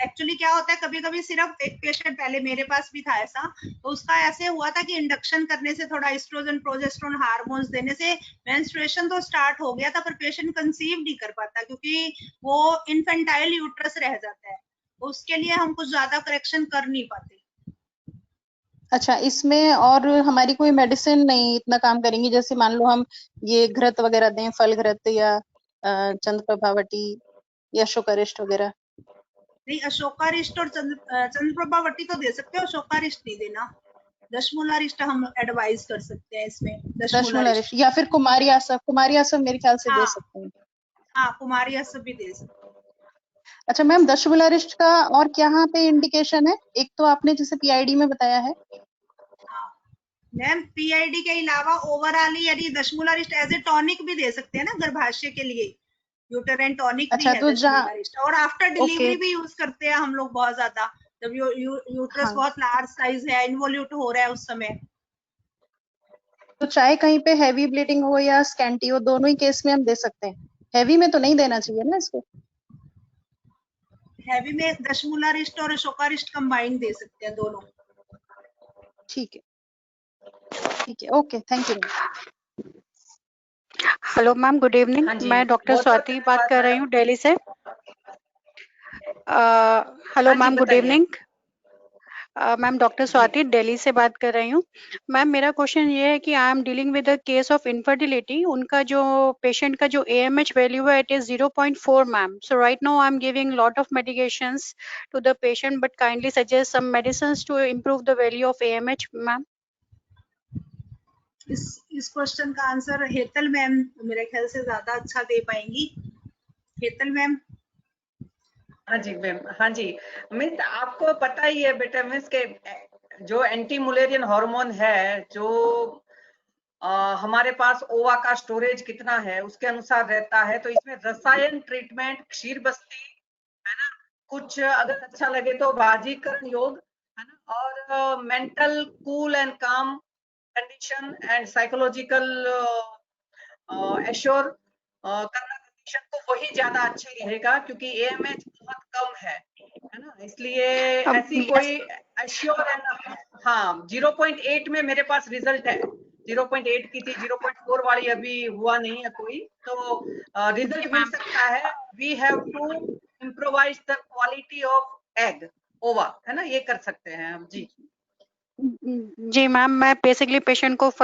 Speaker 1: एक्चुअली क्या होता है, कभी कभी सिर्फ एक पेशेंट, पहले मेरे पास भी था ऐसा, तो उसका ऐसे हुआ था कि इंडक्शन करने से, थोड़ा एस्ट्रोजन प्रोजेस्टेरोन हार्मोन्स देने से मेंस्ट्रुएशन तो स्टार्ट हो गया था, पर पेशेंट कंसीव नहीं कर पाता क्योंकि वो इन्फेंटाइल यूट्रस रह जाता है। उसके लिए हम कुछ ज्यादा करेक्शन कर नहीं पाते।
Speaker 4: अच्छा, इसमें और हमारी कोई मेडिसिन नहीं इतना काम करेंगी? जैसे मान लो हम ये घृत वगैरह दें, फल घृत या चंद्रप्रभावटी या शुकरिष्ट वगैरह?
Speaker 1: नहीं, अशोकारिष्ट और चंद्रप्रभावती तो दे सकते हो, अशोकारिष्ट नहीं देना। दशमूलारिष्ट हम एडवाइस कर सकते हैं इसमें,
Speaker 4: दशमूलारिष्ट
Speaker 1: दशमूलारिष्ट।
Speaker 4: या फिर कुमारी आसव मेरे ख्याल से दे
Speaker 1: हाँ
Speaker 4: सकते हैं।
Speaker 1: हाँ, कुमारी सब भी दे सकते हैं।
Speaker 4: अच्छा मैम, दशमूलारिष्ट का और क्या पे इंडिकेशन है? एक तो आपने जैसे पीआईडी में बताया है।
Speaker 1: मैम पीआईडी के अलावा ओवरऑल यदि दशमूलारिष्ट एज ए टॉनिक भी दे सकते हैं ना गर्भाशय के लिए, यूटेराइन टॉनिक भी
Speaker 4: अच्छा,
Speaker 1: है
Speaker 4: तो जहाँ
Speaker 1: दशमूलारिष्ट, और आफ्टर
Speaker 4: ओके,
Speaker 1: डिलीवरी भी यूज करते हैं हम लोग बहुत ज्यादा, जब यूट्रस
Speaker 4: हाँ,
Speaker 1: बहुत लार्ज साइज है, इन्वोल्यूट हो रहा है उस समय।
Speaker 4: तो चाहे कहीं पे हैवी ब्लीडिंग हो या स्कैंटी हो, दोनों ही केस में हम दे सकते हैं। हैवी में तो नहीं देना चाहिए ना इसको?
Speaker 1: हैवी में दशमूलारिष्ट और अशोकारिष्ट कंबाइन दे सकते हैं दोनों।
Speaker 4: ठीक है, okay, thank you.
Speaker 5: Hello ma'am, good evening.
Speaker 2: हाँ जी,
Speaker 5: मैं डॉक्टर
Speaker 2: बहुत बहुत
Speaker 5: स्वाति बात
Speaker 2: धन्यवाद
Speaker 5: कर रही हूँ
Speaker 2: मैडम।
Speaker 5: दिल्ली से। हेलो
Speaker 2: हाँ जी,
Speaker 5: मैम, गुड
Speaker 2: बताइए।
Speaker 5: इवनिंग। मैम डॉक्टर
Speaker 2: जी
Speaker 5: स्वाति दिल्ली से बात कर रही हूँ। मैम मेरा क्वेश्चन ये है कि I am dealing with a case of infertility. उनका जो पेशेंट का जो AMH वैल्यू है, it is 0.4 ma'am. So right now I am giving lot of medications to the patient, but kindly suggest some medicines to improve the value of AMH ma'am.
Speaker 1: इस question का answer Hetal ma'am मेरे ख्याल से ज्यादा अच्छा दे पाएंगी। हेतल मैम।
Speaker 2: हाँ जी मैम, हाँ जी। मीन्स आपको पता ही है बेटा, मीन्स के जो एंटी मुलेरियन हार्मोन है, जो हमारे पास ओवा का स्टोरेज कितना है उसके अनुसार रहता है। तो इसमें रसायन ट्रीटमेंट, क्षीर बस्ती है ना, कुछ अगर अच्छा लगे तो बाजीकरण योग है ना, और मेंटल कूल एंड काम कंडीशन एंड साइकोलॉजिकल एश्योर करना कंडीशन, तो वही ज्यादा अच्छा रहेगा क्योंकि AMH बहुत कम है ना, इसलिए ऐसी कोई एश्योर है ना। हाँ, 0.8 में मेरे पास रिजल्ट है, 0.8 की थी, 0.4 वाली अभी हुआ नहीं है कोई, तो रिजल्ट मिल सकता है। We have to improvise the quality of egg ova, है ना, ये कर सकते हैं हम जी।
Speaker 5: जी मैम, मैं बेसिकली पेशेंट को फल